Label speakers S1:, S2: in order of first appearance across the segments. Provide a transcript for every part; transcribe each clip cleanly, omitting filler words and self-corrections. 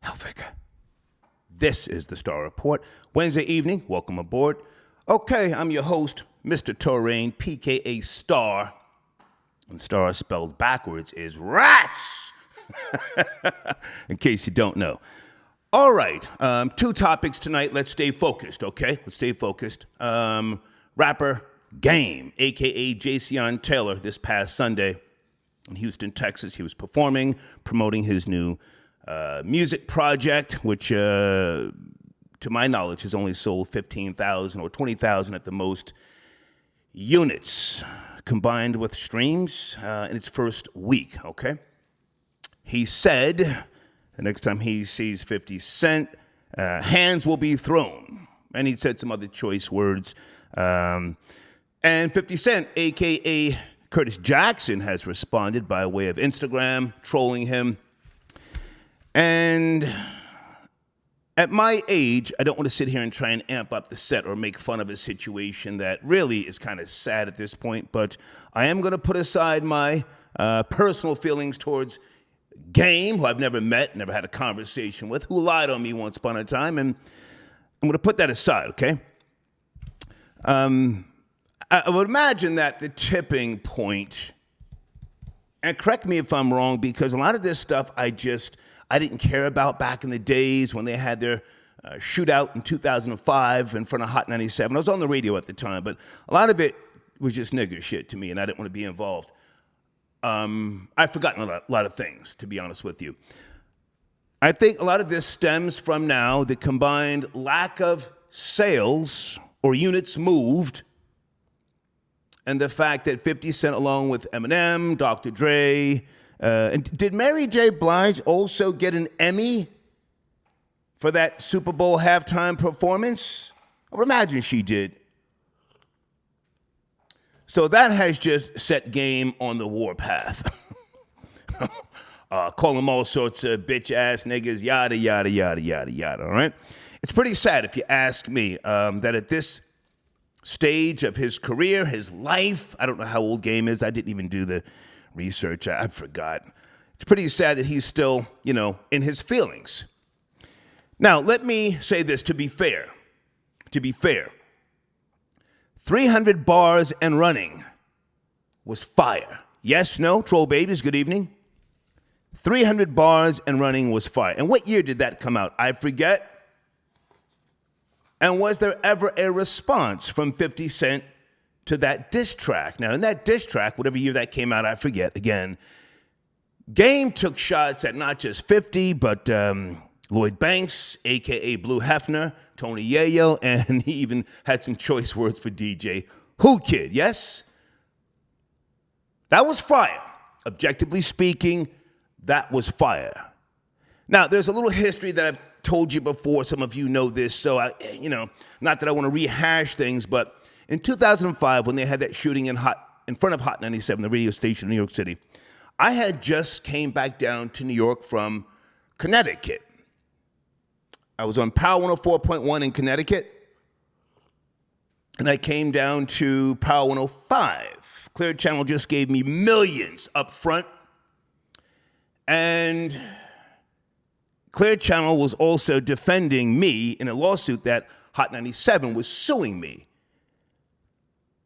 S1: Helvig. This is the Star Report. Wednesday evening, welcome aboard. Okay, I'm your host, Mr. Torrain, PKA Star. And Star spelled backwards is rats, in case you don't know. All right, two topics tonight. Let's stay focused, okay? Let's stay focused. Rapper Game, a.k.a. Jason Taylor, this past Sunday in Houston, Texas. He was performing, promoting his new music project, which, to my knowledge, has only sold 15,000 or 20,000 at the most units, combined with streams in its first week, okay? He said the next time he sees 50 Cent, hands will be thrown. And he said some other choice words. And 50 Cent, a.k.a. Curtis Jackson, has responded by way of Instagram, trolling him. And at my age, I don't want to sit here and try and amp up the set or make fun of a situation that really is kind of sad at this point, but I am going to put aside my personal feelings towards Game, who I've never met, never had a conversation with, who lied on me once upon a time, and I'm going to put that aside, okay? I would imagine that the tipping point, and correct me if I'm wrong, because a lot of this stuff I didn't care about back in the days when they had their shootout in 2005 in front of Hot 97. I was on the radio at the time, but a lot of it was just nigger shit to me, and I didn't want to be involved. I've forgotten a lot of things, to be honest with you. I think a lot of this stems from now the combined lack of sales or units moved, and the fact that 50 Cent, along with Eminem, Dr. Dre, and did Mary J. Blige also get an Emmy for that Super Bowl halftime performance? I would imagine she did. So that has just set Game on the warpath. Call them all sorts of bitch-ass niggas, yada, yada, yada, yada, yada, all right? It's pretty sad, if you ask me, that at this stage of his career, his life, I don't know how old Game is. I didn't even do the research. I forgot. It's pretty sad that he's still, in his feelings. Now, let me say this to be fair. 300 bars and running was fire. Yes, no, troll babies, good evening. 300 bars and running was fire. And what year did that come out? I forget. And was there ever a response from 50 Cent to that diss track? Now, in that diss track, whatever year that came out, I forget, again, Game took shots at not just 50, but Lloyd Banks, a.k.a. Blue Hefner, Tony Yayo, and he even had some choice words for DJ Who Kid, yes? That was fire. Objectively speaking, that was fire. Now, there's a little history that I've told you before. Some of you know this, so not that I want to rehash things, but in 2005, when they had that shooting in front of Hot 97, the radio station in New York City, I had just came back down to New York from Connecticut. I was on Power 104.1 in Connecticut, and I came down to Power 105. Clear Channel just gave me millions up front, and Clear Channel was also defending me in a lawsuit that Hot 97 was suing me.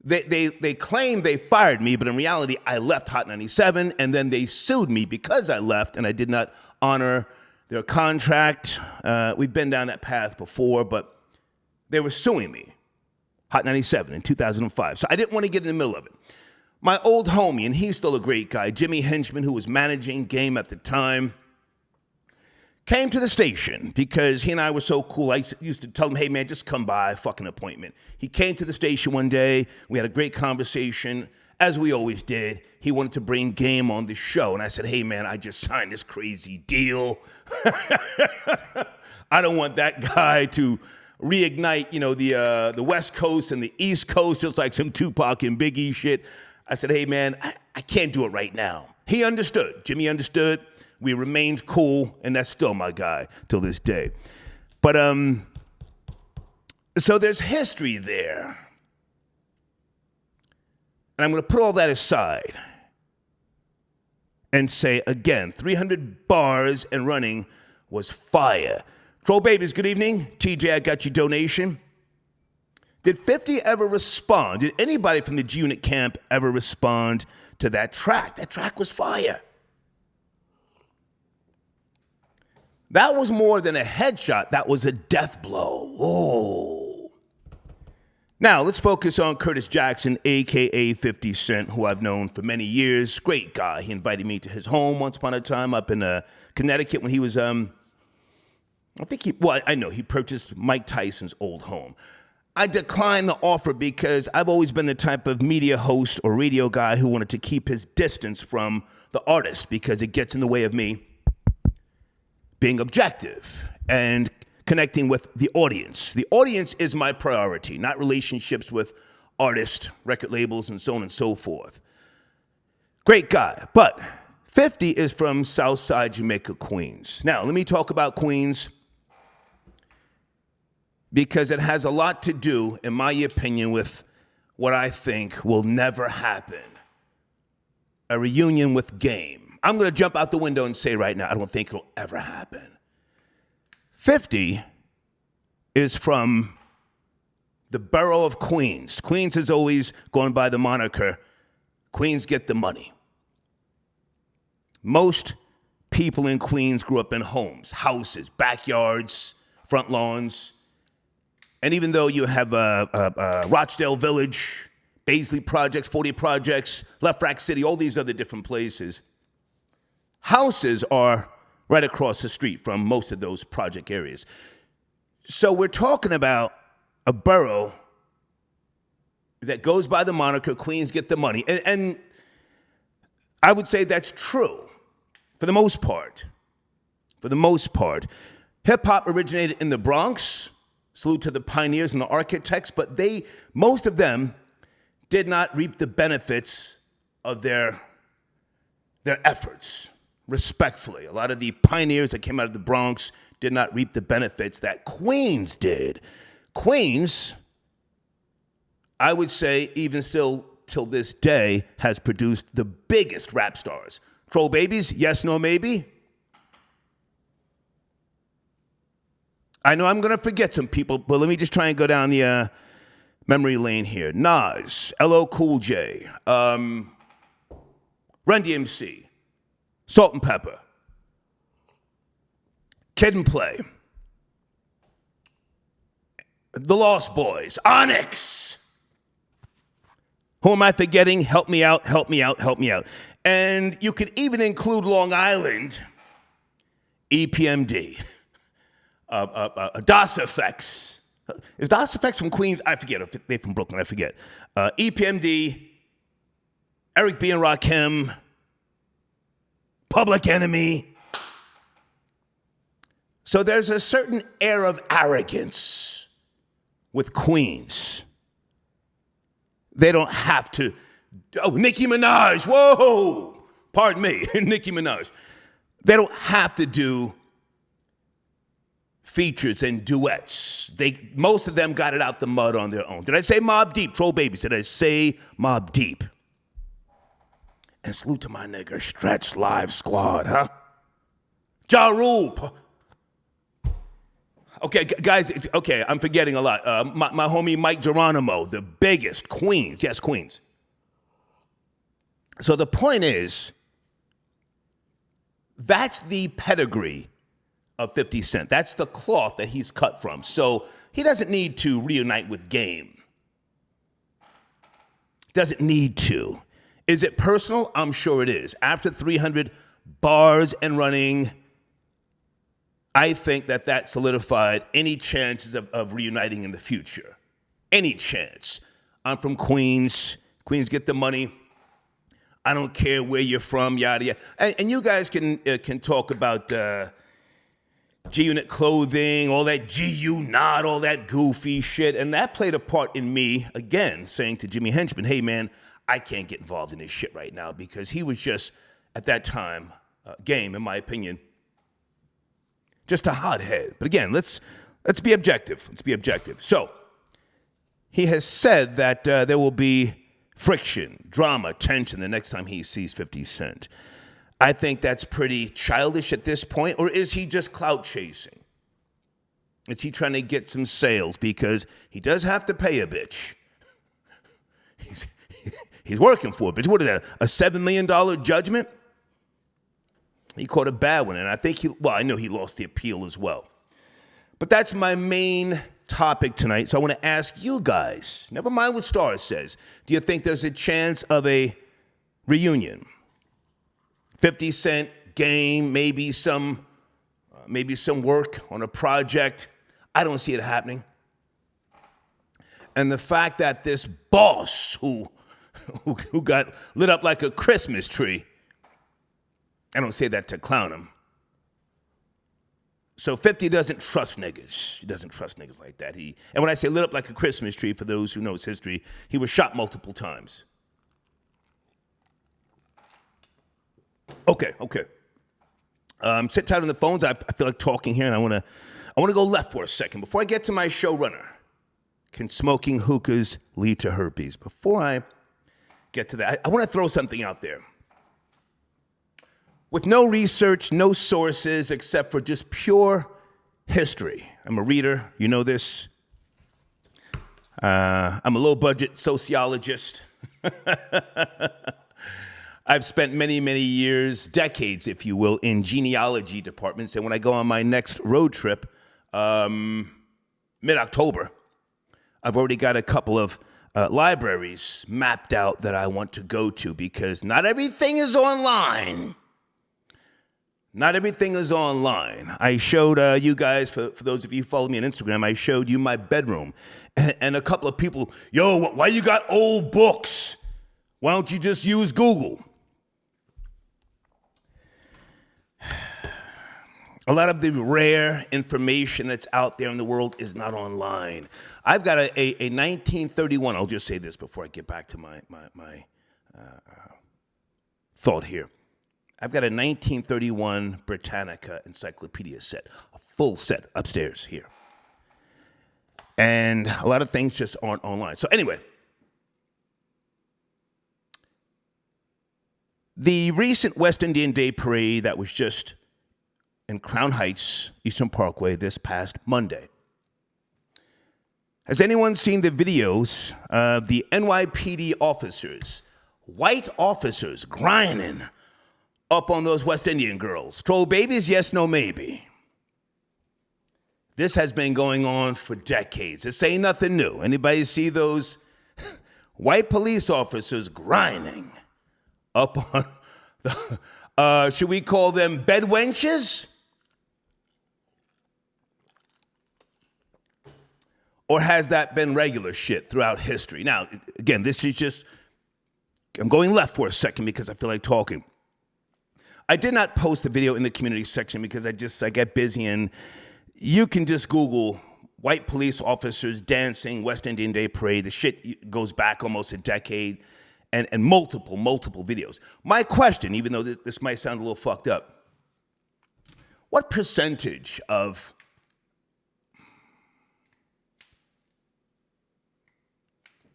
S1: They claimed they fired me, but in reality, I left Hot 97, and then they sued me because I left and I did not honor their contract. We've been down that path before, but they were suing me, Hot 97 in 2005. So I didn't want to get in the middle of it. My old homie, and he's still a great guy, Jimmy Henchman, who was managing Game at the time, came to the station because he and I were so cool. I used to tell him, hey, man, just come by, fucking appointment. He came to the station one day. We had a great conversation, as we always did. He wanted to bring Game on the show. And I said, hey, man, I just signed this crazy deal. I don't want that guy to reignite, the West Coast and the East Coast, just like some Tupac and Biggie shit. I said, hey, man, I can't do it right now. He understood. Jimmy understood. We remained cool, and that's still my guy till this day. But, so there's history there. And I'm going to put all that aside and say, again, 300 bars and running was fire. Troll Babies, good evening. TJ, I got your donation. Did 50 ever respond? Did anybody from the G-Unit camp ever respond to that track? That track was fire. That was more than a headshot. That was a death blow. Oh. Now, let's focus on Curtis Jackson, a.k.a. 50 Cent, who I've known for many years. Great guy. He invited me to his home once upon a time up in Connecticut when he was, I know he purchased Mike Tyson's old home. I declined the offer because I've always been the type of media host or radio guy who wanted to keep his distance from the artist because it gets in the way of me being objective and connecting with the audience. The audience is my priority, not relationships with artists, record labels, and so on and so forth. Great guy, but 50 is from Southside Jamaica, Queens. Now, let me talk about Queens because it has a lot to do, in my opinion, with what I think will never happen. A reunion with Game. I'm going to jump out the window and say right now, I don't think it'll ever happen. 50 is from the borough of Queens. Queens has always gone by the moniker, Queens get the money. Most people in Queens grew up in homes, houses, backyards, front lawns. And even though you have Rochdale Village, Baisley Projects, 40 Projects, Left Rack City, all these other different places, houses are right across the street from most of those project areas. So we're talking about a borough that goes by the moniker Queens get the money. And I would say that's true for the most part. For the most part. Hip-hop originated in the Bronx. Salute to the pioneers and the architects, but most of them did not reap the benefits of their efforts, respectfully. A lot of the pioneers that came out of the Bronx did not reap the benefits that Queens did. Queens, I would say, even still till this day, has produced the biggest rap stars. Troll Babies, yes, no, maybe? I know I'm going to forget some people, but let me just try and go down the memory lane here. Nas, LL Cool J, Run DMC, Salt and Pepper, Kid and Play, The Lost Boys, Onyx. Who am I forgetting? Help me out, help me out, help me out. And you could even include Long Island, EPMD. DOS Effects. Is DOS Effects from Queens? I forget. If they're from Brooklyn, I forget. EPMD, Eric B. and Rakim, Public Enemy. So there's a certain air of arrogance with Queens. They don't have to. Oh, Nicki Minaj. Whoa. Pardon me. Nicki Minaj. They don't have to do features and duets. Most of them got it out the mud on their own. Did I say Mobb Deep? Troll Babies, did I say Mobb Deep? And salute to my nigga, Stretch Live Squad, huh? Ja Rule. Okay, guys, okay, I'm forgetting a lot. My homie Mike Geronimo, the biggest, Queens. Yes, Queens. So the point is, that's the pedigree of 50 Cent. That's the cloth that he's cut from. So he doesn't need to reunite with Game. Doesn't need to. Is it personal? I'm sure it is. After 300 bars and running, I think that solidified any chances of reuniting in the future. Any chance. I'm from Queens. Queens get the money. I don't care where you're from, yada, yada. And you guys can talk about G-Unit clothing, all that GU not, all that goofy shit. And that played a part in me, again, saying to Jimmy Henchman, hey, man, I can't get involved in this shit right now because he was just, at that time, Game, in my opinion, just a hothead. But again, let's be objective. Let's be objective. So he has said that there will be friction, drama, tension the next time he sees 50 Cent. I think that's pretty childish at this point. Or is he just clout chasing? Is he trying to get some sales? Because he does have to pay a bitch. He's working for a bitch. What is that, a $7 million judgment? He caught a bad one, and I think I know he lost the appeal as well. But that's my main topic tonight, so I want to ask you guys, never mind what Star says, do you think there's a chance of a reunion? 50 Cent game, maybe some work on a project. I don't see it happening. And the fact that this boss who got lit up like a Christmas tree, I don't say that to clown him. So 50 doesn't trust niggas. He doesn't trust niggas like that. And when I say lit up like a Christmas tree, for those who know his history, he was shot multiple times. Okay. Sit tight on the phones. I feel like talking here, and I want to go left for a second. Before I get to my showrunner, can smoking hookahs lead to herpes? Before I get to that, I want to throw something out there. With no research, no sources, except for just pure history. I'm a reader, you know this. I'm a low-budget sociologist. I've spent many, many years, decades, if you will, in genealogy departments. And when I go on my next road trip, mid-October, I've already got a couple of libraries mapped out that I want to go to, because not everything is online. Not everything is online. I showed you guys, for those of you who follow me on Instagram, I showed you my bedroom. And a couple of people, yo, why you got old books? Why don't you just use Google? A lot of the rare information that's out there in the world is not online. I've got a 1931, I'll just say this before I get back to my thought here. I've got a 1931 Britannica encyclopedia set, a full set upstairs here. And a lot of things just aren't online. So anyway, the recent West Indian Day parade that was just in Crown Heights, Eastern Parkway, this past Monday. Has anyone seen the videos of the NYPD officers, white officers, grinding up on those West Indian girls? Troll babies, yes, no, maybe. This has been going on for decades. This ain't nothing new. Anybody see those white police officers grinding up on the, should we call them bed wenches? Or has that been regular shit throughout history? Now, again, this is just, I'm going left for a second because I feel like talking. I did not post the video in the community section because I get busy, and you can just Google white police officers dancing West Indian Day parade. The shit goes back almost a decade, and multiple videos. My question, even though this might sound a little fucked up, what percentage of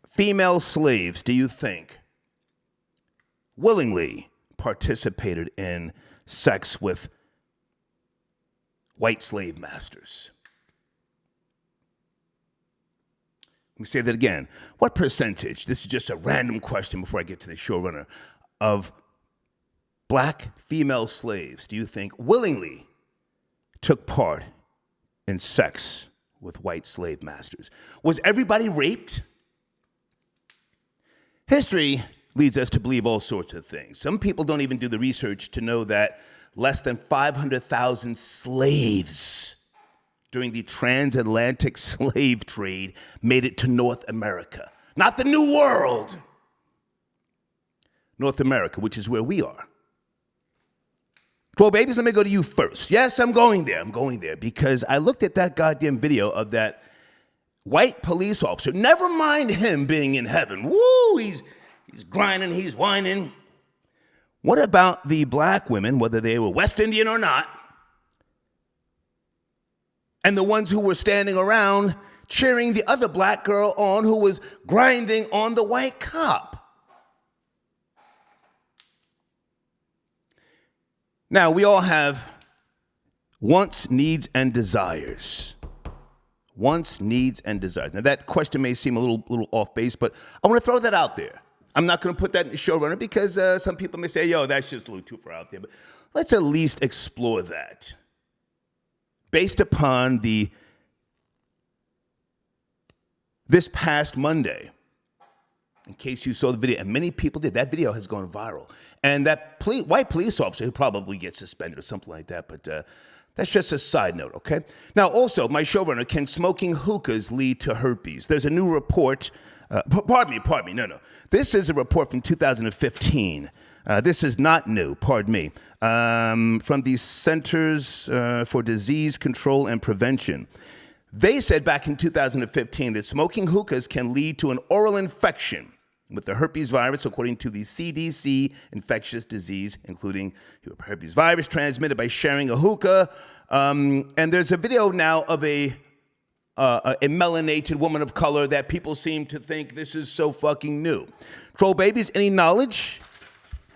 S1: female slaves do you think willingly participated in sex with white slave masters? Let me say that again. What percentage, this is just a random question before I get to the showrunner, of black female slaves do you think willingly took part in sex with white slave masters? Was everybody raped? History leads us to believe all sorts of things. Some people don't even do the research to know that less than 500,000 slaves during the transatlantic slave trade made it to North America. Not the New World. North America, which is where we are. Well, babies, let me go to you first. Yes, I'm going there because I looked at that goddamn video of that white police officer. Never mind him being in heaven. Woo, he's grinding, he's whining. What about the black women, whether they were West Indian or not, and the ones who were standing around cheering the other black girl on who was grinding on the white cop? Now, we all have wants, needs, and desires. Wants, needs, and desires. Now, that question may seem a little off base, but I want to throw that out there. I'm not going to put that in the showrunner because some people may say, yo, that's just a little too far out there. But let's at least explore that. Based upon this past Monday, in case you saw the video, and many people did, that video has gone viral. And that white police officer, who probably gets suspended or something like that, but that's just a side note, okay? Now, also, my showrunner, can smoking hookahs lead to herpes? There's a new report. Pardon me, no. This is a report from 2015. This is not new, pardon me, from the Centers for Disease Control and Prevention. They said back in 2015 that smoking hookahs can lead to an oral infection with the herpes virus, according to the CDC infectious disease, including herpes virus transmitted by sharing a hookah. And there's a video now of a melanated woman of color that people seem to think this is so fucking new. Troll babies, any knowledge?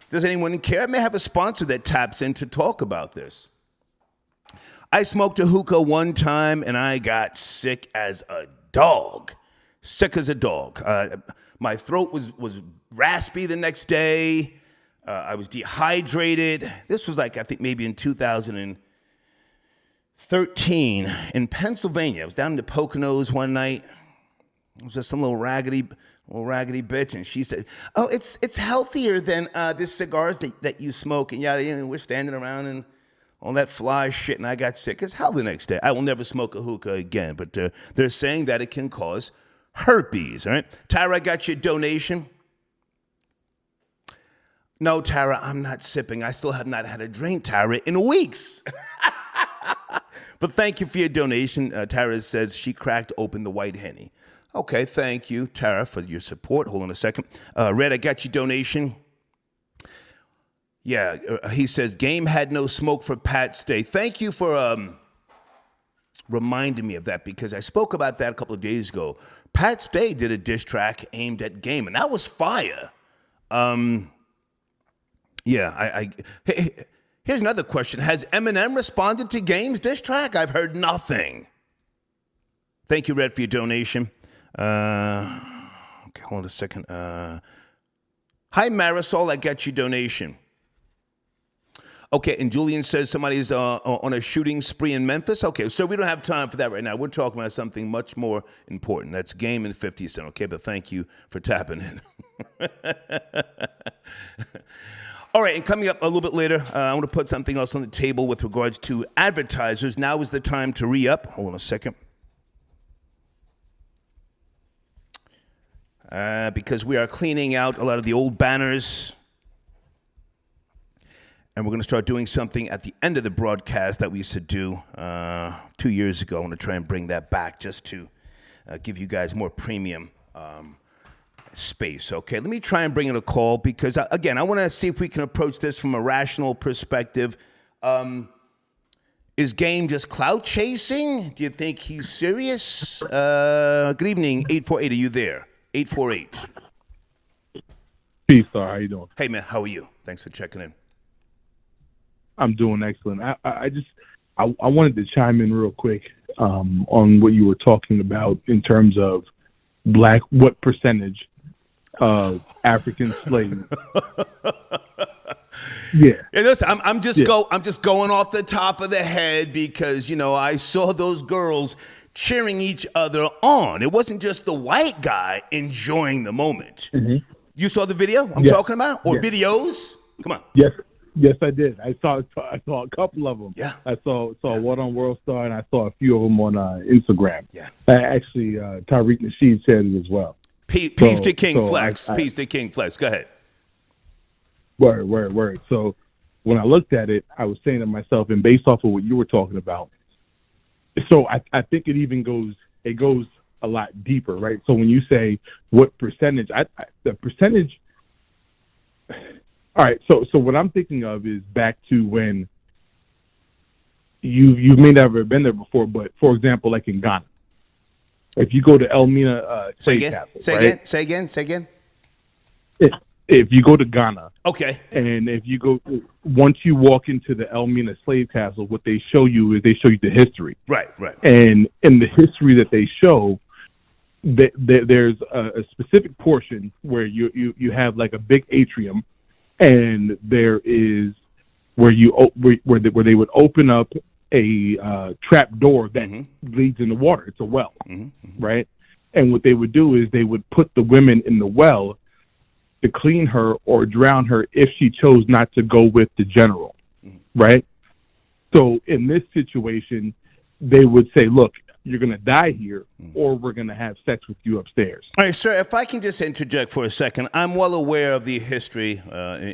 S1: Does anyone care? I may have a sponsor that taps in to talk about this. I smoked a hookah one time and I got sick as a dog. Sick as a dog. My throat was raspy the next day. I was dehydrated. This was like, I think maybe in 2013 in Pennsylvania. I was down in the Poconos one night. It was just some little raggedy bitch, and she said, "Oh, it's healthier than this cigars that you smoke." And we're standing around and all that fly shit, and I got sick as hell the next day. I will never smoke a hookah again, but they're saying that it can cause herpes. All right, Tara, I got your donation. No, Tara, I'm not sipping. I still have not had a drink, Tara, in weeks. But thank you for your donation. Tara says she cracked open the white Henny. Okay, thank you, Tara, for your support. Hold on a second. Red, I got your donation. Yeah, he says, Game had no smoke for Pat Stay. Thank you for reminding me of that, because I spoke about that a couple of days ago. Pat Stay did a diss track aimed at Game, and that was fire. Here's another question. Has Eminem responded to Game's diss track? I've heard nothing. Thank you, Red, for your donation. Okay, hold on a second. Hi, Marisol, I got your donation. Okay, and Julian says somebody's on a shooting spree in Memphis. Okay, so we don't have time for that right now. We're talking about something much more important. That's Game and 50 Cent, okay? But thank you for tapping in. All right, and coming up a little bit later, I want to put something else on the table with regards to advertisers. Now is the time to re-up. Hold on a second. Because we are cleaning out a lot of the old banners. And we're going to start doing something at the end of the broadcast that we used to do 2 years ago. I want to try and bring that back just to give you guys more premium space. Okay, let me try and bring in a call because, again, I want to see if we can approach this from a rational perspective. Is Game just clout chasing? Do you think he's serious? Good evening, 848. Are you there? 848.
S2: Peace, sir. How you doing?
S1: Hey, man. How are you? Thanks for checking in.
S2: I'm doing excellent. I wanted to chime in real quick on what you were talking about in terms of what percentage of African slaves. Yeah.
S1: And listen, I'm just going off the top of the head because I saw those girls cheering each other on. It wasn't just the white guy enjoying the moment. Mm-hmm. You saw the video I'm talking about, or videos? Come on.
S2: Yes, I did. I saw a couple of them.
S1: Yeah.
S2: I saw one on World Star, and I saw a few of them on Instagram.
S1: Yeah.
S2: Actually, Tariq Nasheed said it as well.
S1: Peace to King Flex. Peace to King Flex. Go ahead.
S2: Word. So when I looked at it, I was saying to myself, and based off of what you were talking about, so I think it goes a lot deeper, right? So when you say what percentage, the percentage. All right, so what I'm thinking of is back to when you may never have been there before, but for example, like in Ghana, if you go to Elmina Say again.
S1: Say again.
S2: Yeah. if you go to Ghana,
S1: Okay.
S2: and if you go, once you walk into the Elmina slave castle, what they show you is they show you the history.
S1: Right.
S2: And in the history that they show, there's a specific portion where you have like a big atrium, and there is where they would open up a trap door that leads in the water. It's a well, right? And what they would do is they would put the women in the well to clean her or drown her if she chose not to go with the general, right? So in this situation, they would say, look, you're going to die here, or we're going to have sex with you upstairs.
S1: All right, sir, if I can just interject for a second. I'm well aware of the history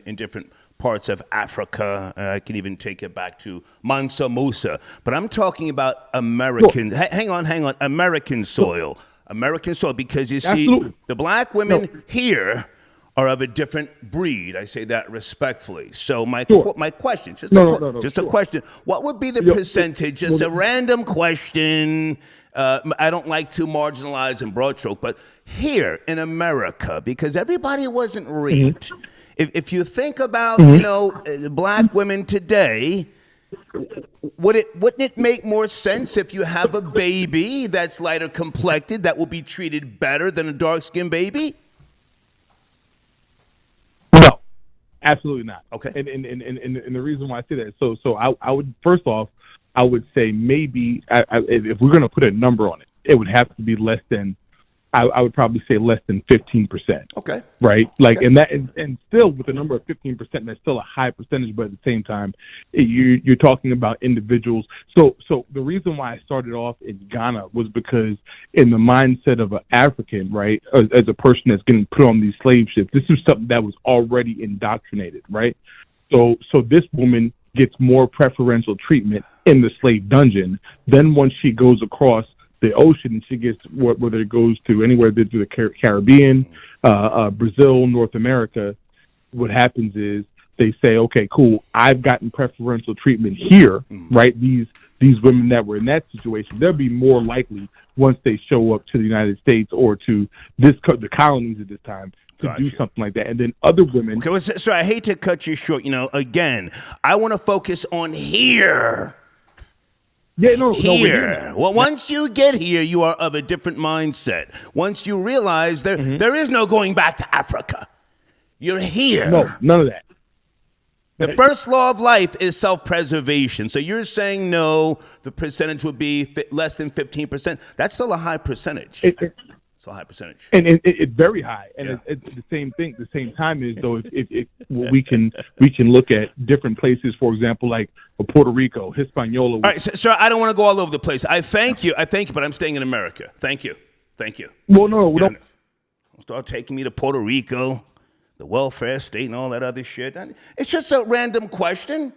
S1: in different parts of Africa. I can even take it back to Mansa Musa. But I'm talking about American, hang on, American soil. American soil, because you see, the black women here are of a different breed. I say that respectfully. So my question, just a question. What would be the percentage? Just a random question. I don't like to marginalize and broad stroke, but here in America, because everybody wasn't raped. If you think about, black women today, wouldn't it make more sense if you have a baby that's lighter complected that will be treated better than a dark-skinned baby?
S2: No, absolutely not.
S1: Okay.
S2: And the reason why I say that, so I would, first off, I would say maybe if we're going to put a number on it, it would have to be less than, I would probably say less than 15%.
S1: Okay.
S2: Right. Like, okay. and still with a number of 15%, that's still a high percentage, but at the same time, you're talking about individuals. So the reason why I started off in Ghana was because in the mindset of an African, right, as a person that's getting put on these slave ships, this is something that was already indoctrinated, right? So this woman gets more preferential treatment in the slave dungeon than once she goes across the ocean, and she gets whether it goes to anywhere to the Caribbean, Brazil, North America. What happens is they say, okay, cool, I've gotten preferential treatment here, right? These women that were in that situation, they'll be more likely once they show up to the United States or to the colonies at this time to do something like that. And then other women.
S1: Okay, well, so I hate to cut you short. Again, I want to focus on here.
S2: Yeah, no,
S1: here. Well, once you get here, you are of a different mindset. Once you realize there is no going back to Africa. You're here.
S2: No, none of that.
S1: The first law of life is self-preservation. So you're saying no, the percentage would be less than 15%. That's still a high percentage. It's a high percentage.
S2: And it's very high. And it's the same thing. The same time is, though, if we can look at different places, for example, like Puerto Rico, Hispaniola.
S1: All right, sir, I don't want to go all over the place. I thank you, but I'm staying in America. Thank you.
S2: Well, no, we don't.
S1: Start taking me to Puerto Rico, the welfare state, and all that other shit. It's just a random question.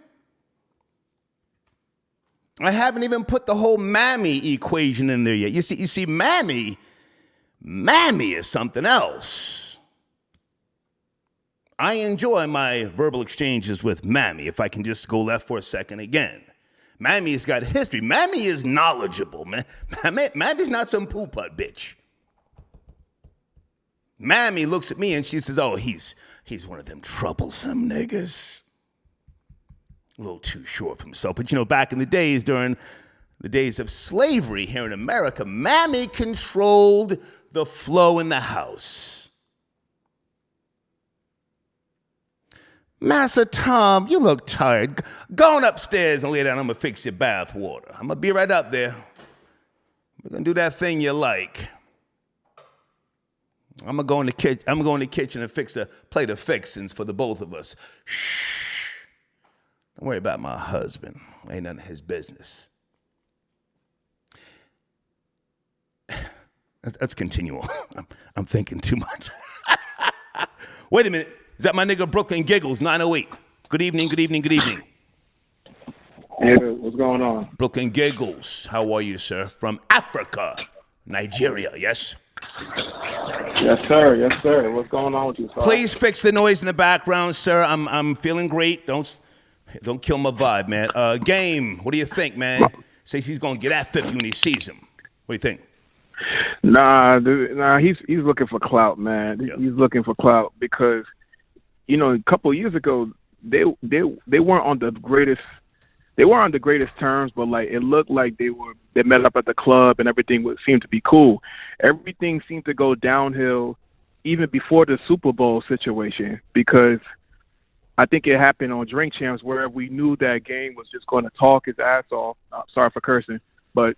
S1: I haven't even put the whole mammy equation in there yet. You see, mammy is something else. I enjoy my verbal exchanges with Mammy, if I can just go left for a second again. Mammy's got history. Mammy is knowledgeable, man. Mammy's not some poo-put bitch. Mammy looks at me and she says, oh, he's one of them troublesome niggas. A little too sure of himself. But, back in the days, during the days of slavery here in America, Mammy controlled the flow in the house. Master Tom, you look tired. Go on upstairs and lay down. I'm going to fix your bath water. I'm going to be right up there. We're going to do that thing you like. I'm going to go in the kitchen and fix a plate of fixins for the both of us. Shh. Don't worry about my husband. Ain't none of his business. Let's continue on. I'm thinking too much. Wait a minute. Is that my nigga Brooklyn Giggles, 908? Good evening.
S3: Hey, what's going on?
S1: Brooklyn Giggles, how are you, sir? From Africa, Nigeria, yes?
S3: Yes, sir. What's going on with you, sir?
S1: Please fix the noise in the background, sir. I'm feeling great. Don't kill my vibe, man. Game, what do you think, man? Says he's gonna get at 50 when he sees him. What do you think?
S3: Nah, dude, he's looking for clout, man. Yeah. He's looking for clout because a couple of years ago, they weren't on the greatest. They weren't on the greatest terms, but like it looked like they met up at the club and everything seemed to be cool. Everything seemed to go downhill even before the Super Bowl situation, because I think it happened on Drink Champs where we knew that game was just going to talk his ass off. Sorry for cursing, but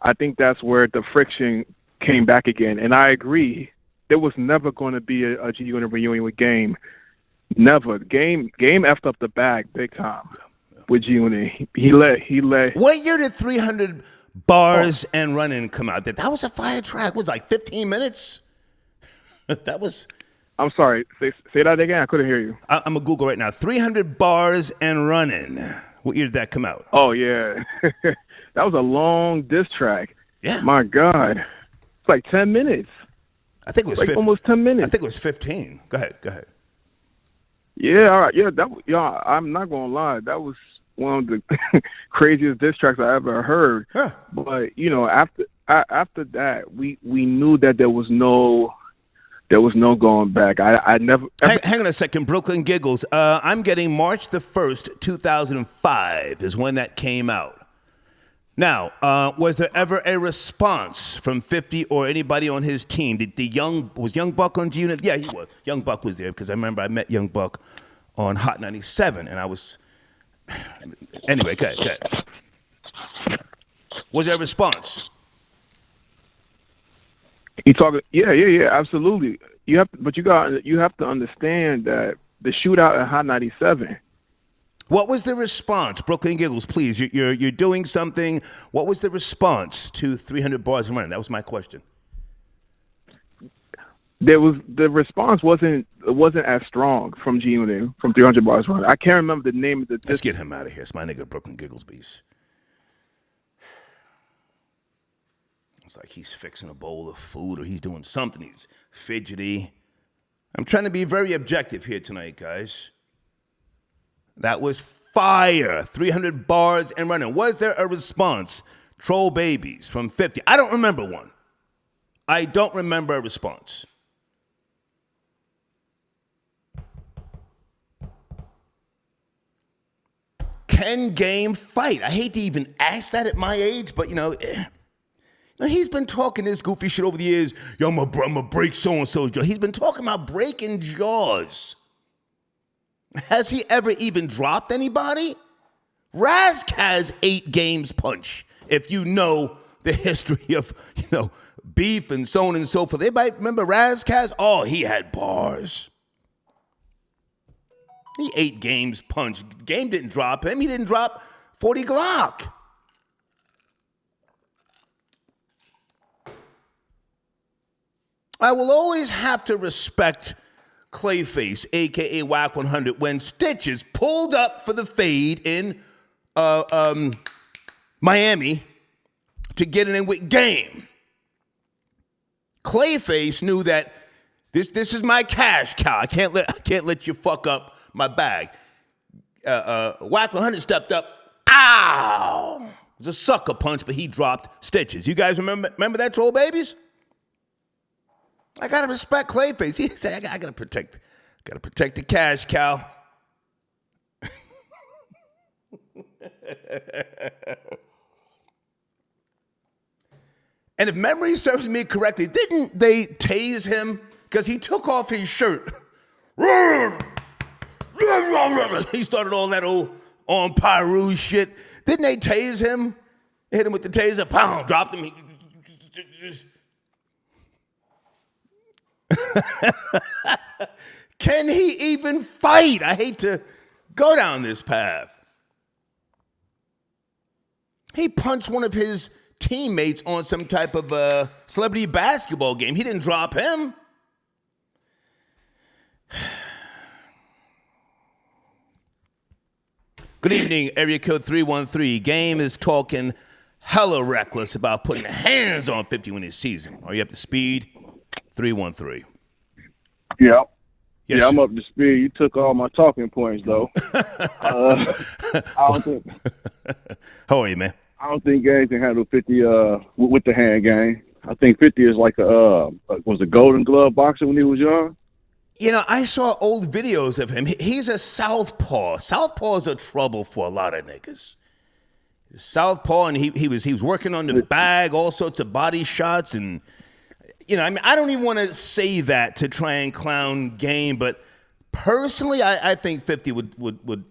S3: I think that's where the friction came back again. And I agree, there was never going to be a G-Unit reunion with Game. Never. Game effed up the bag big time. With G-Unit. He let.
S1: What year did 300 Bars and Running come out? That was a fire track. It was like 15 minutes. That was.
S3: I'm sorry. Say that again. I couldn't hear you.
S1: I'm going to Google right now. 300 Bars and Running. What year did that come out?
S3: Oh, yeah. That was a long diss track.
S1: Yeah.
S3: My God. It's like 10 minutes.
S1: I think it was
S3: like almost 10 minutes.
S1: I think it was 15. Go ahead.
S3: Yeah, all right. Yeah, I'm not going to lie. That was one of the craziest diss tracks I ever heard.
S1: Huh.
S3: But after that, we knew that there was no going back. I never.
S1: Hang on a second, Brooklyn Giggles. I'm getting March the 1st, 2005 is when that came out. Now, was there ever a response from 50 or anybody on his team? Was Young Buck on G-Unit? Yeah, he was. Young Buck was there because I remember I met Young Buck on Hot 97, and I was. Anyway, go ahead. Was there a response?
S3: You talking? Yeah, absolutely. You have to understand that the shootout at Hot 97.
S1: What was the response, Brooklyn Giggles? Please, you're doing something. What was the response to 300 Bars and Running? That was my question.
S3: The response wasn't as strong from G-Unit, from 300 Bars and Running. I can't remember the name of the.
S1: Let's get him out of here. It's my nigga Brooklyn Giggles beast. It's like he's fixing a bowl of food or he's doing something. He's fidgety. I'm trying to be very objective here tonight, guys. That was fire. 300 Bars and Running. Was there a response? Troll Babies from 50. I don't remember one. I don't remember a response. Can Game fight? I hate to even ask that at my age, but he's been talking this goofy shit over the years. Yo, I'm gonna break so-and-so's jaw. He's been talking about breaking jaws. Has he ever even dropped anybody? Rask has 8 games punch. If you know the history of, beef and so on and so forth. Everybody remember Razzcast? Oh, he had bars. He 8 games punch. Game didn't drop him. He didn't drop 40 Glock. I will always have to respect Clayface, a.k.a. Whack 100, when Stitches pulled up for the fade in Miami to get it in with Game. Clayface knew that this is my cash cow. I can't let you fuck up my bag. Whack 100 stepped up. Ow! It was a sucker punch, but he dropped Stitches. You guys remember that, Troll Babies? I gotta respect Clayface. He said, I gotta protect the cash cow. And if memory serves me correctly, didn't they tase him? Because he took off his shirt. He started all that old on Pyru shit. Didn't they tase him? Hit him with the taser, pound, dropped him. Can he even fight? I hate to go down this path. He punched one of his teammates on some type of celebrity basketball game. He didn't drop him. Good evening, area code 313. Game is talking hella reckless about putting hands on 50 when he sees him. Are you up to speed? 313.
S3: Yeah.
S1: Yes,
S3: yeah, I'm up to speed. You took all my talking points, though. I don't think.
S1: How are you, man?
S3: I don't think Game can handle 50 with the hand game. I think 50 is like was a Golden Glove boxer when he was young.
S1: You know, I saw old videos of him. He's a southpaw. Southpaws are trouble for a lot of niggas. Southpaw, and he was working on the bag, all sorts of body shots, and you know, I mean, I don't even want to say that to try and clown Game, but personally, I think 50 would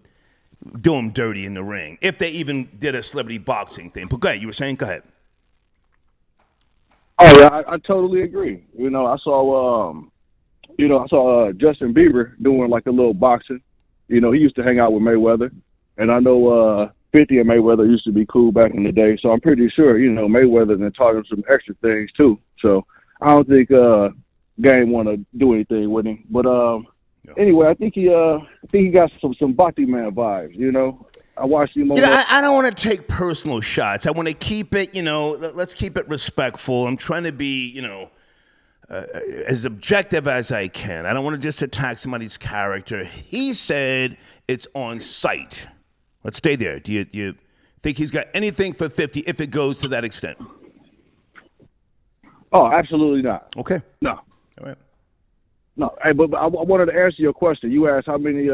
S1: do him dirty in the ring if they even did a celebrity boxing thing. But go ahead, you were saying, go ahead.
S4: Oh yeah, I totally agree. You know, I saw Justin Bieber doing like a little boxing. You know, he used to hang out with Mayweather, and I know 50 and Mayweather used to be cool back in the day. So I'm pretty sure, you know, Mayweather then taught him some extra things too. So I don't think Game want to do anything with him. But anyway, I think he got some Bhakti Man vibes. You know, I watched him.
S1: You know, I don't want to take personal shots. I want to keep it, you know, let's keep it respectful. I'm trying to be, you know, as objective as I can. I don't want to just attack somebody's character. He said it's on site. Let's stay there. Do you think he's got anything for 50 if it goes to that extent?
S4: Oh, absolutely not.
S1: Okay.
S4: No.
S1: All right.
S4: No. Hey, but I wanted to answer your question. You asked how many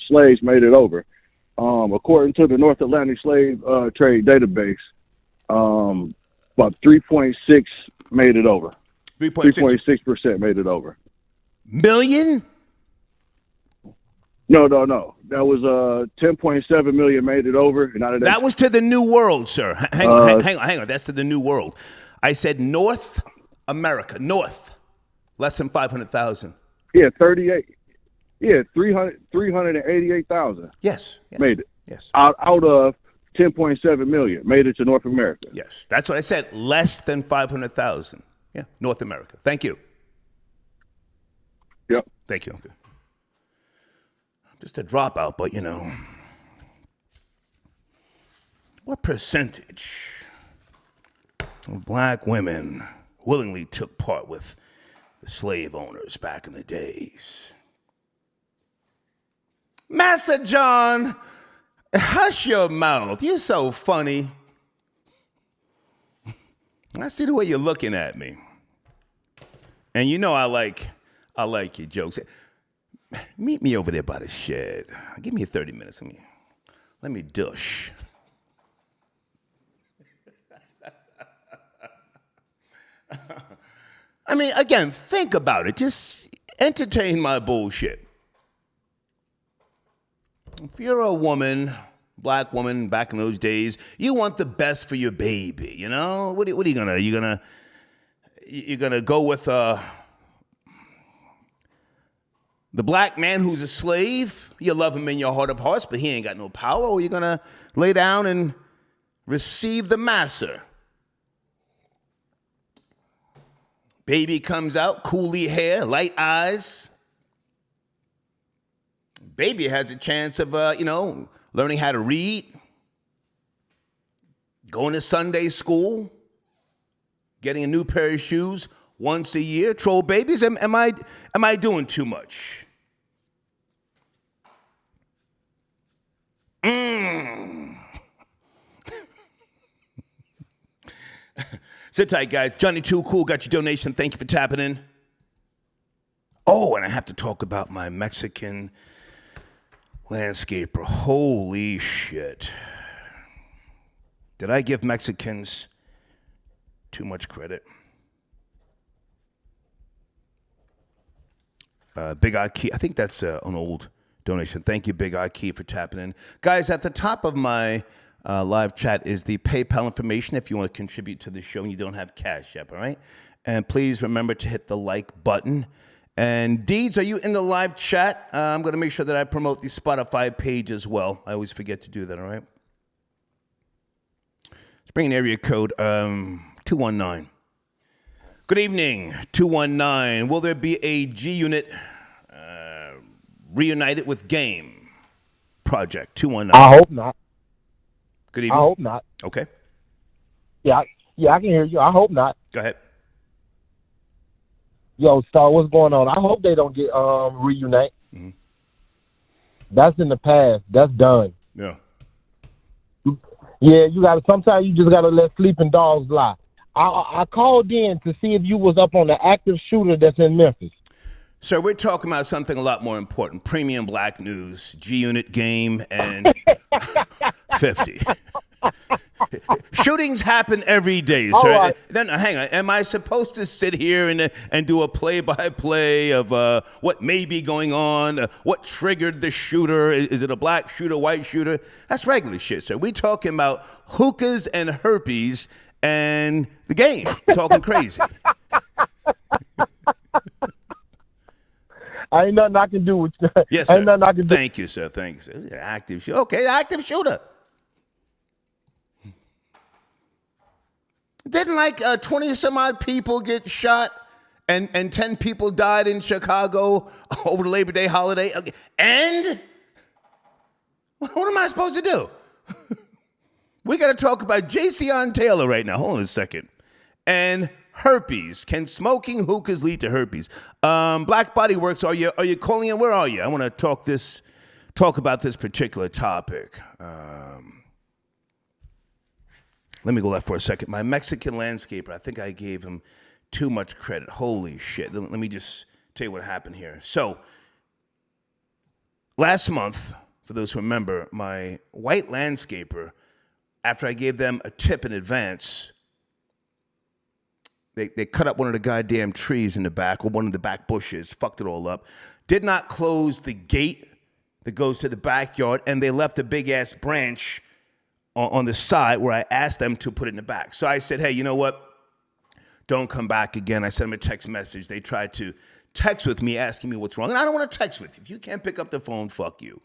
S4: slaves made it over. According to the North Atlantic Slave Trade Database, about 3.6 made it over. 3.6% made it over.
S1: Million?
S4: No. That was 10.7 million made it over. And
S1: that was to the New World, sir. Hang on. That's to the New World. I said North America. North. Less than 500,000.
S4: Yeah, 38. Yeah, 388,000.
S1: Yes.
S4: Made it.
S1: Yes.
S4: Out of 10.7 million made it to North America.
S1: Yes. That's what I said. Less than 500,000. Yeah. North America. Thank you.
S4: Yep.
S1: Thank you. Okay. Just a dropout, but you know, what percentage of black women willingly took part with the slave owners back in the days? Massa John, hush your mouth. You're so funny. I see the way you're looking at me. And you know I like your jokes. Meet me over there by the shed. Give me 30 minutes. Let me douche. I mean, again, think about it. Just entertain my bullshit. If you're a woman, black woman back in those days, you want the best for your baby, you know? What are you gonna? You're gonna go with the black man who's a slave? You love him in your heart of hearts, but he ain't got no power. Or you're gonna lay down and receive the master? Baby comes out, coolie hair, light eyes. Baby has a chance of, learning how to read, going to Sunday school, getting a new pair of shoes once a year. Troll babies, am I doing too much? Sit tight, guys. Johnny Too Cool got your donation. Thank you for tapping in. Oh, and I have to talk about my Mexican landscaper. Holy shit. Did I give Mexicans too much credit? Big Eye Key. I think that's an old donation. Thank you, Big Eye Key, for tapping in. Guys, at the top of my live chat is the PayPal information if you want to contribute to the show and you don't have cash yet, all right? And please remember to hit the like button. And Deeds, are you in the live chat? I'm going to make sure that I promote the Spotify page as well. I always forget to do that, all right? Let's bring in area code 219. Good evening, 219. Will there be a G Unit reunited with Game Project 219?
S5: I hope not.
S1: Good evening.
S5: I hope not.
S1: Okay.
S5: Yeah, I can hear you. I hope not.
S1: Go ahead.
S5: Yo, Star, what's going on? I hope they don't get reunite.
S1: Mm-hmm.
S5: That's in the past. That's done.
S1: Yeah.
S5: Yeah, sometimes you just gotta let sleeping dogs lie. I called in to see if you was up on the active shooter that's in Memphis.
S1: Sir, we're talking about something a lot more important. Premium Black News, G-Unit Game, and 50. Shootings happen every day, sir.
S5: right.
S1: No, hang on. Am I supposed to sit here and do a play-by-play of what may be going on, what triggered the shooter? Is it a black shooter, white shooter? That's regular shit, sir. We talking about hookahs and herpes and the game. Talking crazy.
S5: I ain't nothing I can do with
S1: Yes, sir.
S5: Ain't nothing I can do.
S1: Thank you, sir. Thank you, sir. Active shooter. Okay, active shooter. Didn't like 20 some odd people get shot and 10 people died in Chicago over the Labor Day holiday? Okay. And what am I supposed to do? We got to talk about Jason Taylor right now. Hold on a second. And herpes. Can smoking hookahs lead to herpes? Black Body Works, are you calling in? Where are you? I want to talk about this particular topic. Let me go left for a second. My Mexican landscaper, I think I gave him too much credit. Holy shit. Let me just tell you what happened here. So, last month, for those who remember, my white landscaper, after I gave them a tip in advance, they cut up one of the goddamn trees in the back, or one of the back bushes, fucked it all up, did not close the gate that goes to the backyard, and they left a big-ass branch on the side where I asked them to put it in the back. So I said, hey, you know what? Don't come back again. I sent them a text message. They tried to text with me asking me what's wrong. And I don't want to text with you. If you can't pick up the phone, fuck you.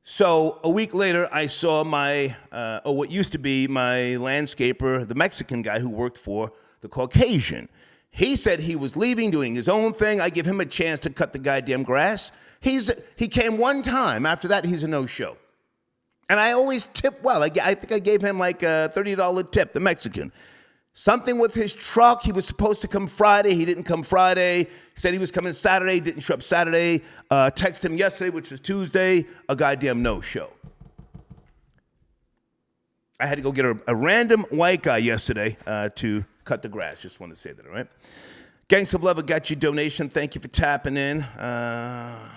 S1: So a week later, I saw my, what used to be my landscaper, the Mexican guy who worked for the Caucasian. He said he was leaving, doing his own thing. I give him a chance to cut the goddamn grass. He came one time. After that, he's a no-show. And I always tip well. I think I gave him like a $30 tip, the Mexican. Something with his truck. He was supposed to come Friday. He didn't come Friday. He said he was coming Saturday. Didn't show up Saturday. Texted him yesterday, which was Tuesday. A goddamn no-show. I had to go get a random white guy yesterday to cut the grass. Just want to say that, all right? Gangs of Love, I got your donation. Thank you for tapping in.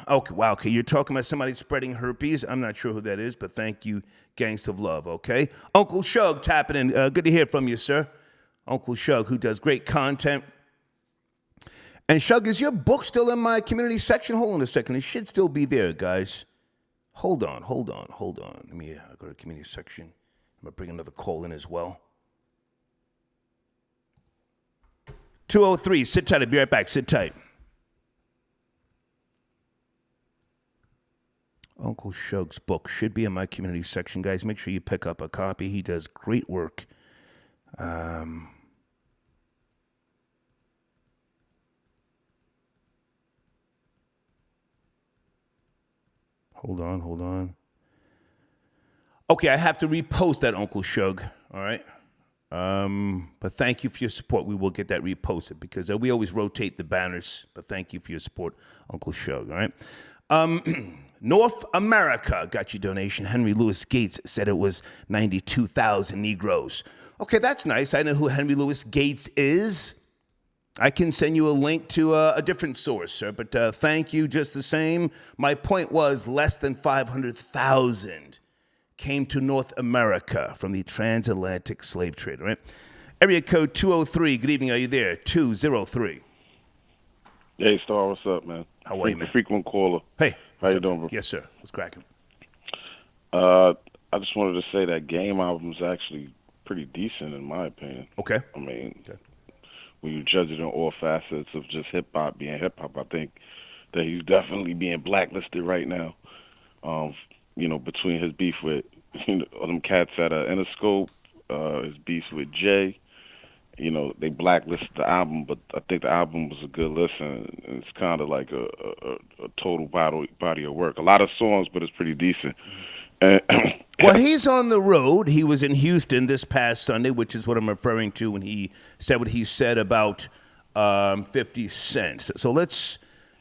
S1: Okay, wow, okay. You're talking about somebody spreading herpes. I'm not sure who that is, but thank you, Gangs of Love, okay? Uncle Shug tapping in. Good to hear from you, sir. Uncle Shug, who does great content. And Shug, is your book still in my community section? Hold on a second. It should still be there, guys. Hold on. Let me go to the community section. I'm going to bring another call in as well. 203, sit tight. I'll be right back. Sit tight. Uncle Shug's book should be in my community section, guys. Make sure you pick up a copy. He does great work. Hold on. Okay, I have to repost that, Uncle Shug. All right. But thank you for your support. We will get that reposted because we always rotate the banners. But thank you for your support, Uncle Shug. All right. North America got your donation. Henry Louis Gates said it was 92,000 Negroes. Okay, that's nice. I know who Henry Louis Gates is. I can send you a link to a different source, sir. But thank you just the same. My point was less than 500,000 came to North America from the transatlantic slave trade, right? Area code 203. Good evening. Are you there? 203.
S6: Hey, Star. What's up, man?
S1: How are you, man?
S6: Frequent caller.
S1: Hey.
S6: How you doing, bro?
S1: Yes, sir. What's cracking?
S6: I just wanted to say that Game album's actually pretty decent, in my opinion.
S1: Okay.
S6: I mean, when you judge it on all facets of just hip-hop being hip-hop, I think that he's definitely being blacklisted right now. Between his beef with them cats at Interscope, his beef with Jay, they blacklisted the album, but I think the album was a good listen. It's kind of like a total body of work. A lot of songs, but it's pretty decent.
S1: Well, he's on the road. He was in Houston this past Sunday, which is what I'm referring to when he said what he said about 50 Cent. So let's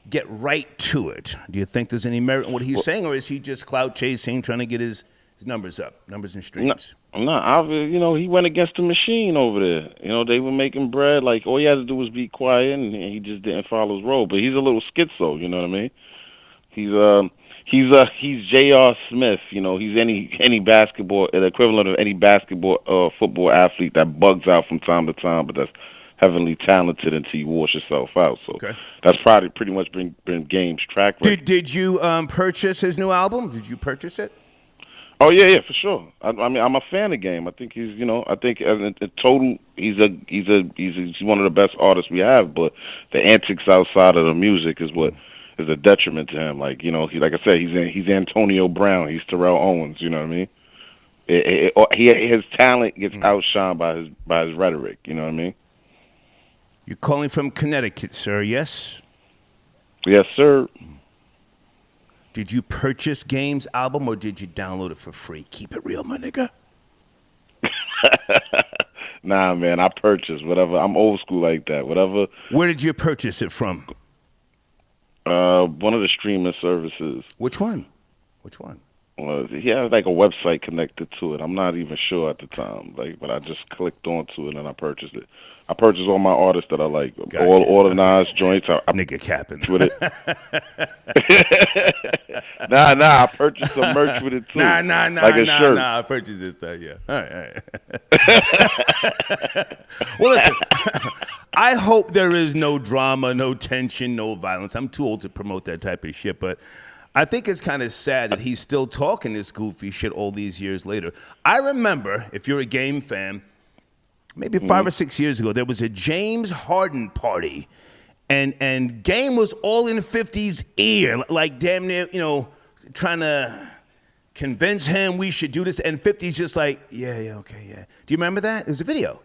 S1: get right to it. Do you think there's any merit in what he's saying, or is he just clout chasing, trying to get his His numbers up. Numbers and streams.
S6: No, he went against the machine over there. They were making bread. Like, all he had to do was be quiet, and he just didn't follow his role. But he's a little schizo, you know what I mean? He's J.R. Smith. He's any basketball, the equivalent of any basketball, football athlete that bugs out from time to time, but that's heavily talented until you wash yourself out. So that's probably pretty much been Game's track record.
S1: Did you purchase his new album? Did you purchase it?
S6: Oh yeah, for sure. I mean, I'm a fan of Game. I think he's, I think in total, he's one of the best artists we have. But the antics outside of the music is what is a detriment to him. Like, like I said, he's Antonio Brown. He's Terrell Owens. You know what I mean? His talent gets outshined by his rhetoric. You know what I mean?
S1: You're calling from Connecticut, sir. Yes.
S6: Yes, sir.
S1: Did you purchase Game's album or did you download it for free? Keep it real, my nigga.
S6: Nah, man, I purchased whatever. I'm old school like that. Whatever.
S1: Where did you purchase it from?
S6: One of the streaming services.
S1: Which one?
S6: He has like a website connected to it. I'm not even sure at the time. But I just clicked onto it and I purchased it. I purchased all my artists that I like.
S1: Gotcha.
S6: All the Nas joints.
S1: Nigga capping.
S6: With it. Nah. I purchased some merch with it too.
S1: Nah.
S6: Like a shirt.
S1: I purchased this stuff. Yeah. All right. Well, listen. I hope there is no drama, no tension, no violence. I'm too old to promote that type of shit, but I think it's kind of sad that he's still talking this goofy shit all these years later. I remember, if you're a Game fan, maybe 5 or 6 years ago, there was a James Harden party, and Game was all in 50's ear, like damn near, trying to convince him we should do this, and 50's just like, yeah, okay, yeah. Do you remember that? It was a video.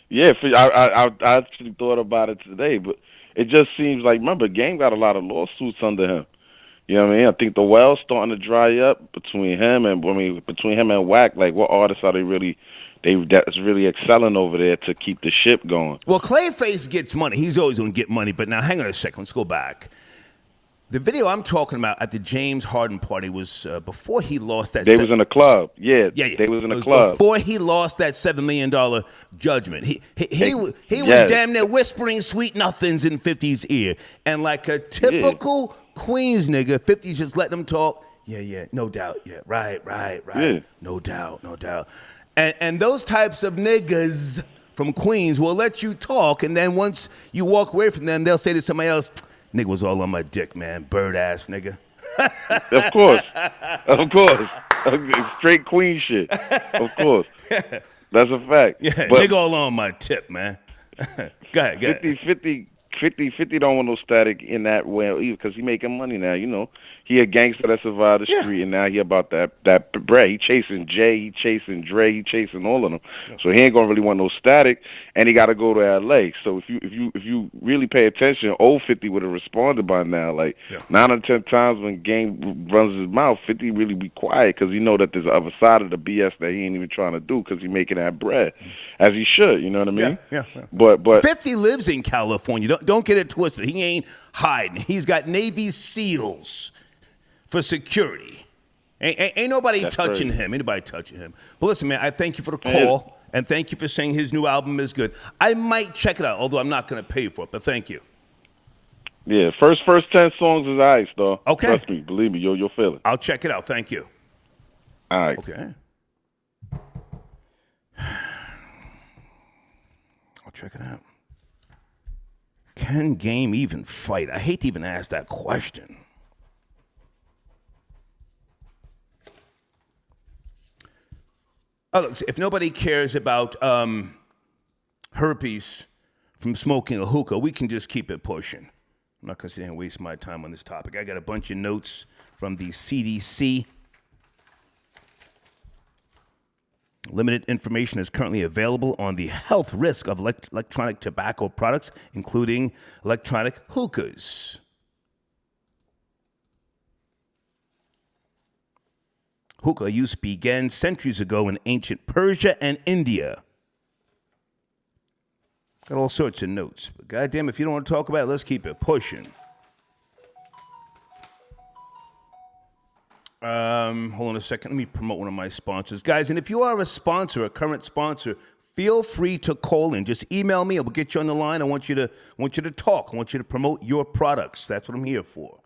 S6: Yeah, I actually thought about it today, but it just seems like, remember, Game got a lot of lawsuits under him. You know what I mean? I think the well's starting to dry up between him and Wack. Like, what artists are that's really excelling over there to keep the ship going?
S1: Well, Clayface gets money. He's always going to get money. But now, hang on a second. Let's go back. The video I'm talking about at the James Harden party was before he lost that.
S6: They was in a club. Yeah. They was in a club
S1: before he lost that $7 million judgment. He was damn near whispering sweet nothings in 50's ear, and like a typical Queens nigga, 50's just letting him talk. Yeah, no doubt. Yeah, right.
S6: Yeah.
S1: No doubt. And those types of niggas from Queens will let you talk, and then once you walk away from them, they'll say to somebody else, nigga was all on my dick, man. Bird ass nigga.
S6: Of course. Straight Queen shit. Of course. That's a fact.
S1: Yeah,
S6: but
S1: nigga all on my tip, man. Go ahead.
S6: 50 don't want no static in that way either, because he making money now. He a gangster that survived the street, and now he about that bread. He chasing Jay, he chasing Dre, he chasing all of them. So he ain't gonna really want no static, and he got to go to L.A. So if you really pay attention, old 50 would have responded by now. Like 9 or 10 times when Game runs his mouth, 50 really be quiet because he know that there's the other side of the BS that he ain't even trying to do because he making that bread, as he should. You know what I mean?
S1: Yeah.
S6: But
S1: 50 lives in California. Don't get it twisted. He ain't hiding. He's got Navy SEALs for security. Ain't nobody touching him. Ain't nobody touching him. But listen, man, I thank you for the call, and thank you for saying his new album is good. I might check it out, although I'm not going to pay for it, but thank you.
S6: Yeah, first 10 songs is ice, though.
S1: Okay.
S6: Trust me, believe me, you'll feel it.
S1: I'll check it out. Thank you.
S6: All right.
S1: Okay. I'll check it out. Can Game even fight? I hate to even ask that question. Oh, look, if nobody cares about herpes from smoking a hookah, we can just keep it pushing. I'm not going to sit here and waste my time on this topic. I got a bunch of notes from the CDC. Limited information is currently available on the health risk of electronic tobacco products, including electronic hookahs. Hookah use began centuries ago in ancient Persia and India. Got all sorts of notes. But goddamn, if you don't want to talk about it, let's keep it pushing. Hold on a second. Let me promote one of my sponsors. Guys, and if you are a sponsor, a current sponsor, feel free to call in. Just email me. I will get you on the line. I want you to talk. I want you to promote your products. That's what I'm here for.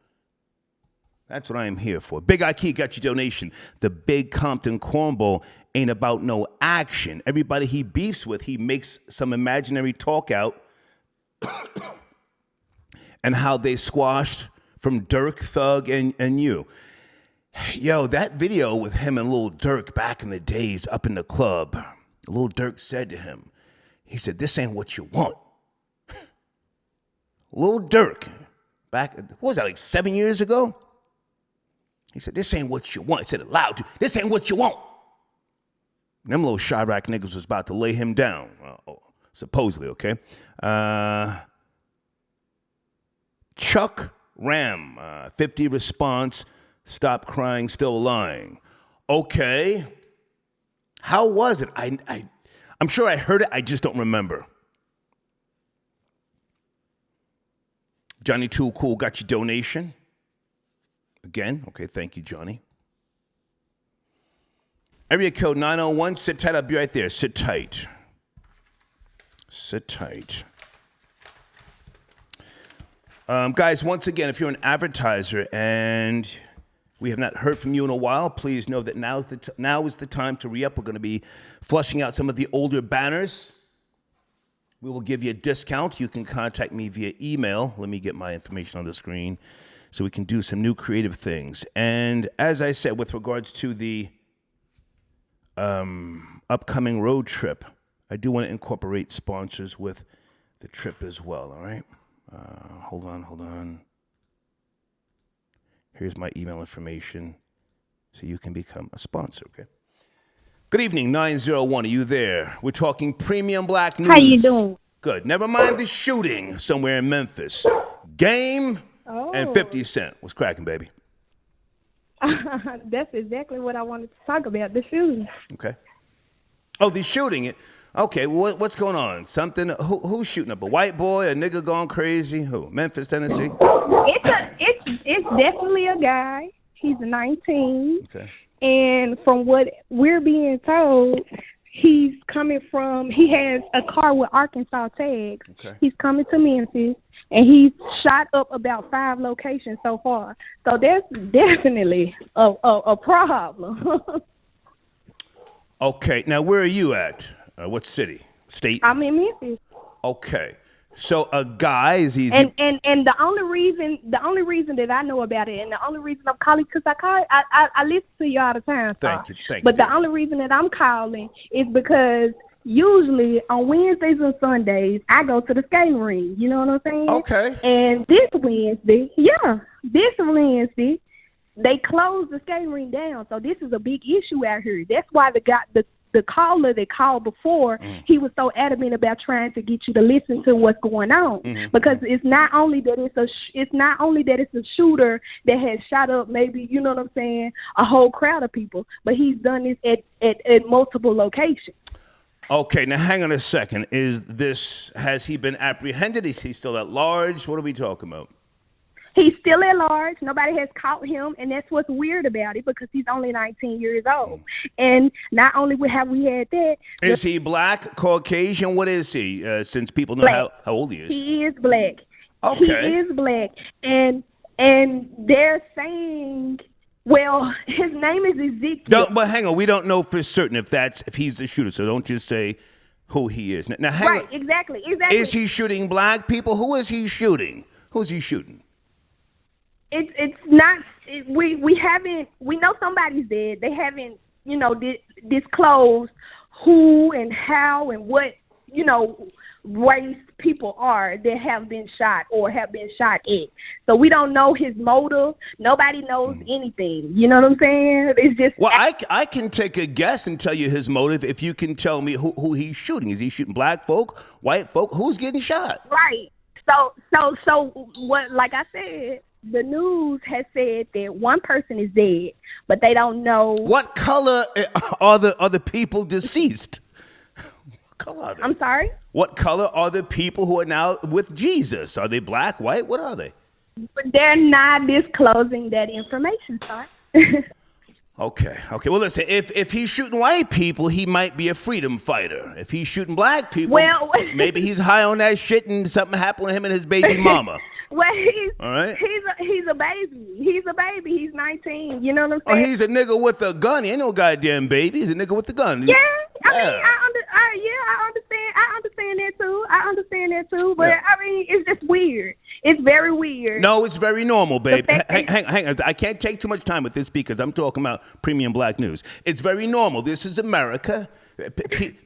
S1: That's what I am here for. Big IKEA got your donation. The Big Compton Cornball ain't about no action. Everybody he beefs with, he makes some imaginary talk out and how they squashed from Dirk, Thug, and you. Yo, that video with him and Lil Durk back in the days up in the club, Lil Durk said to him, he said, "This ain't what you want." Lil Durk, back, what was that, like 7 years ago? He said, "This ain't what you want." He said it loud, too. "This ain't what you want." And them little Chirac niggas was about to lay him down, supposedly, okay? Chuck Ram, 50 response, "Stop crying, still lying." Okay. How was it? I'm sure I heard it. I just don't remember. Johnny Too Cool got your donation. Again. Okay, thank you, Johnny. Area code 901. Sit tight. I'll be right there. Sit tight. Sit tight. Guys, once again, if you're an advertiser and we have not heard from you in a while, please know that now is the time to re-up. We're going to be flushing out some of the older banners. We will give you a discount. You can contact me via email. Let me get my information on the screen so we can do some new creative things. And as I said, with regards to the upcoming road trip, I do want to incorporate sponsors with the trip as well, all right? Hold on. Here's my email information so you can become a sponsor, okay? Good evening, 901. Are you there? We're talking premium black news.
S7: How you doing?
S1: Good. Never mind the shooting somewhere in Memphis. Game and 50 Cent. What's cracking, baby?
S7: That's exactly what I wanted to talk about, the shooting.
S1: Okay. Oh, the shooting. Okay, what's going on? Something? Who's shooting up? A white boy? A nigga gone crazy? Who? Memphis, Tennessee?
S7: It's definitely a guy. He's 19.
S1: Okay.
S7: And from what we're being told, he has a car with Arkansas tags.
S1: Okay.
S7: He's coming to Memphis, and he's shot up about 5 locations so far. So that's definitely a problem.
S1: Okay, now where are you at? What city? State?
S7: I'm in Memphis.
S1: Okay. So a guy is easy.
S7: And the only reason that I know about it, and the only reason I'm calling, because I listen to you all the time.
S1: Thank you.
S7: But the only reason that I'm calling is because usually on Wednesdays and Sundays I go to the skating ring. You know what I'm saying?
S1: Okay.
S7: And this Wednesday, they closed the skating ring down. So this is a big issue out here. That's why the caller that called before, he was so adamant about trying to get you to listen to what's going on, because it's not only that it's a shooter that has shot up maybe, you know what I'm saying, a whole crowd of people, but he's done this at multiple locations.
S1: Okay, now hang on a second. Has he been apprehended? Is he still at large? What are we talking about?
S7: He's still at large. Nobody has caught him, and that's what's weird about it, because he's only 19 years old. And not only have we had that.
S1: Is he black, Caucasian? What is he? Since people know how old he is.
S7: He is black.
S1: Okay.
S7: He is black. And they're saying, well, his name is Ezekiel.
S1: But hang on. We don't know for certain if he's the shooter, so don't just say who he is. Now hang on.
S7: Exactly.
S1: Is he shooting black people? Who is he shooting? Who's he shooting?
S7: It's not. We know somebody's dead. They haven't disclosed who and how and what race people are that have been shot or have been shot at. So we don't know his motive. Nobody knows anything. You know what I'm saying? It's just.
S1: Well, I can take a guess and tell you his motive if you can tell me who he's shooting. Is he shooting black folk, white folk? Who's getting shot?
S7: Right. So what? Like I said, the news has said that one person is dead, but they don't know.
S1: What color are the people deceased? What color are they?
S7: I'm sorry?
S1: What color are the people who are now with Jesus? Are they black, white? What are they?
S7: But they're not disclosing that information, sir.
S1: Okay. Well, listen, if he's shooting white people, he might be a freedom fighter. If he's shooting black people, maybe he's high on that shit and something happened to him and his baby mama.
S7: Well,
S1: all right.
S7: He's a baby. He's a baby. He's 19. You know what I'm saying?
S1: Oh, he's a nigga with a gun. He ain't no goddamn baby. He's a nigga with a gun.
S7: Yeah. I mean, I understand. I understand that too. But I mean, it's just weird. It's very weird.
S1: No, it's very normal, babe. Hang on. I can't take too much time with this because I'm talking about premium black news. It's very normal. This is America.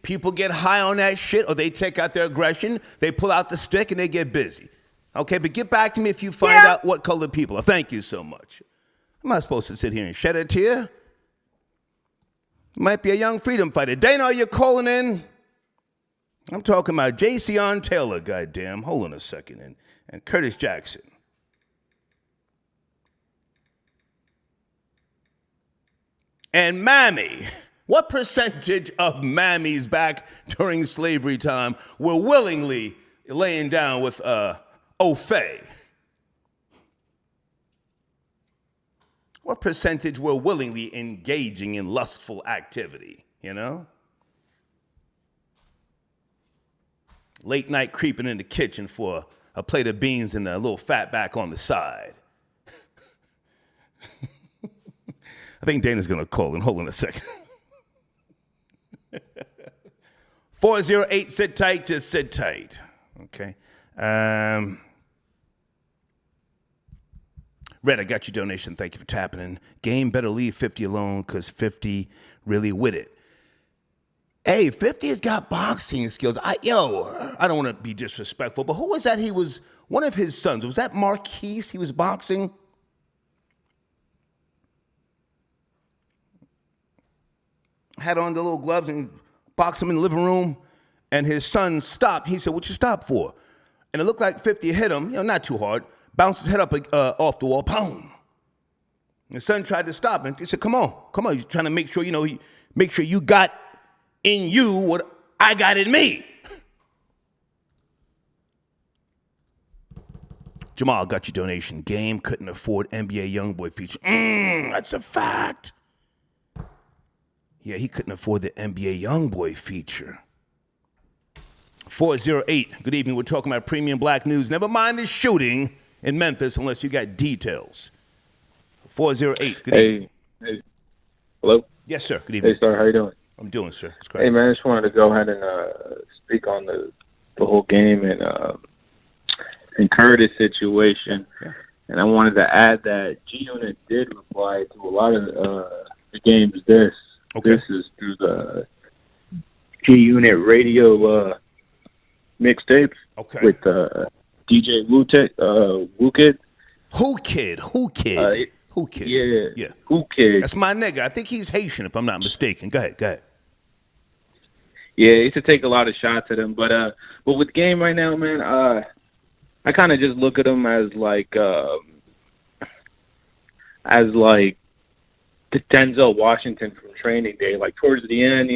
S1: People get high on that shit, or they take out their aggression. They pull out the stick and they get busy. Okay, but get back to me if you find out what color people are. Thank you so much. I'm not supposed to sit here and shed a tear. Might be a young freedom fighter. Dana, are you calling in? I'm talking about Jason Taylor, goddamn. Hold on a second. And Curtis Jackson. And Mammy. What percentage of mammies back during slavery time were willingly laying down with O'Fay? What percentage were willingly engaging in lustful activity, you know? Late night creeping in the kitchen for a plate of beans and a little fat back on the side. I think Dana's gonna call in. Hold on a second. 408, sit tight, just sit tight. Okay. Red, I got your donation. Thank you for tapping in. Game better leave 50 alone because 50 really with it. Hey, 50 has got boxing skills. I don't want to be disrespectful, but who was that? He was one of his sons. Was that Marquise? He was boxing? Had on the little gloves and boxed him in the living room, and his son stopped. He said, "What you stop for?" And it looked like 50 hit him, not too hard. Bounced his head up off the wall, boom. And the son tried to stop him. He said, come on. He's trying to make sure, make sure you got in you what I got in me. Jamal got your donation. Game couldn't afford NBA Youngboy feature. That's a fact. Yeah, he couldn't afford the NBA Youngboy feature. 408, good evening. We're talking about premium black news. Never mind the shooting in Memphis unless you got details. 408, good evening.
S8: Hey. Hello?
S1: Yes, sir. Good evening.
S8: Hey, sir. How you doing?
S1: I'm doing, sir. It's great.
S8: Hey, man, I just wanted to go ahead and speak on the whole game and Curtis situation. Yeah. And I wanted to add that G-Unit did reply to a lot of the game's this. Okay. This is through the G-Unit radio mixtapes with DJ Woo Kid. Who Kid?
S1: Yeah.
S8: Who Kid.
S1: That's my nigga. I think he's Haitian, if I'm not mistaken. Go ahead.
S8: Yeah, he used to take a lot of shots at him. But with game right now, man, I kind of just look at him as like the Denzel Washington from Training Day. Like towards the end,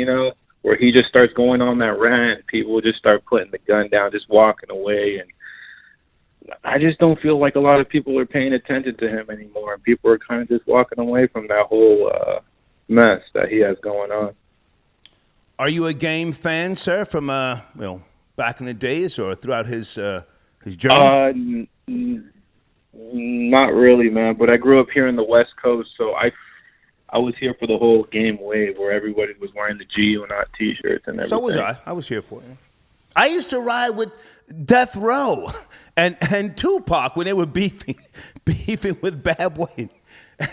S8: where he just starts going on that rant, people just start putting the gun down, just walking away. And I just don't feel like a lot of people are paying attention to him anymore. And people are kind of just walking away from that whole mess that he has going on.
S1: Are you a Game fan, sir, from back in the days or throughout his journey?
S8: Not really, man. But I grew up here in the West Coast, so I was here for the whole Game wave where everybody was wearing the G-Unit T-shirts and everything.
S1: So was I. I was here for it. I used to ride with Death Row and Tupac when they were beefing with Bad Boy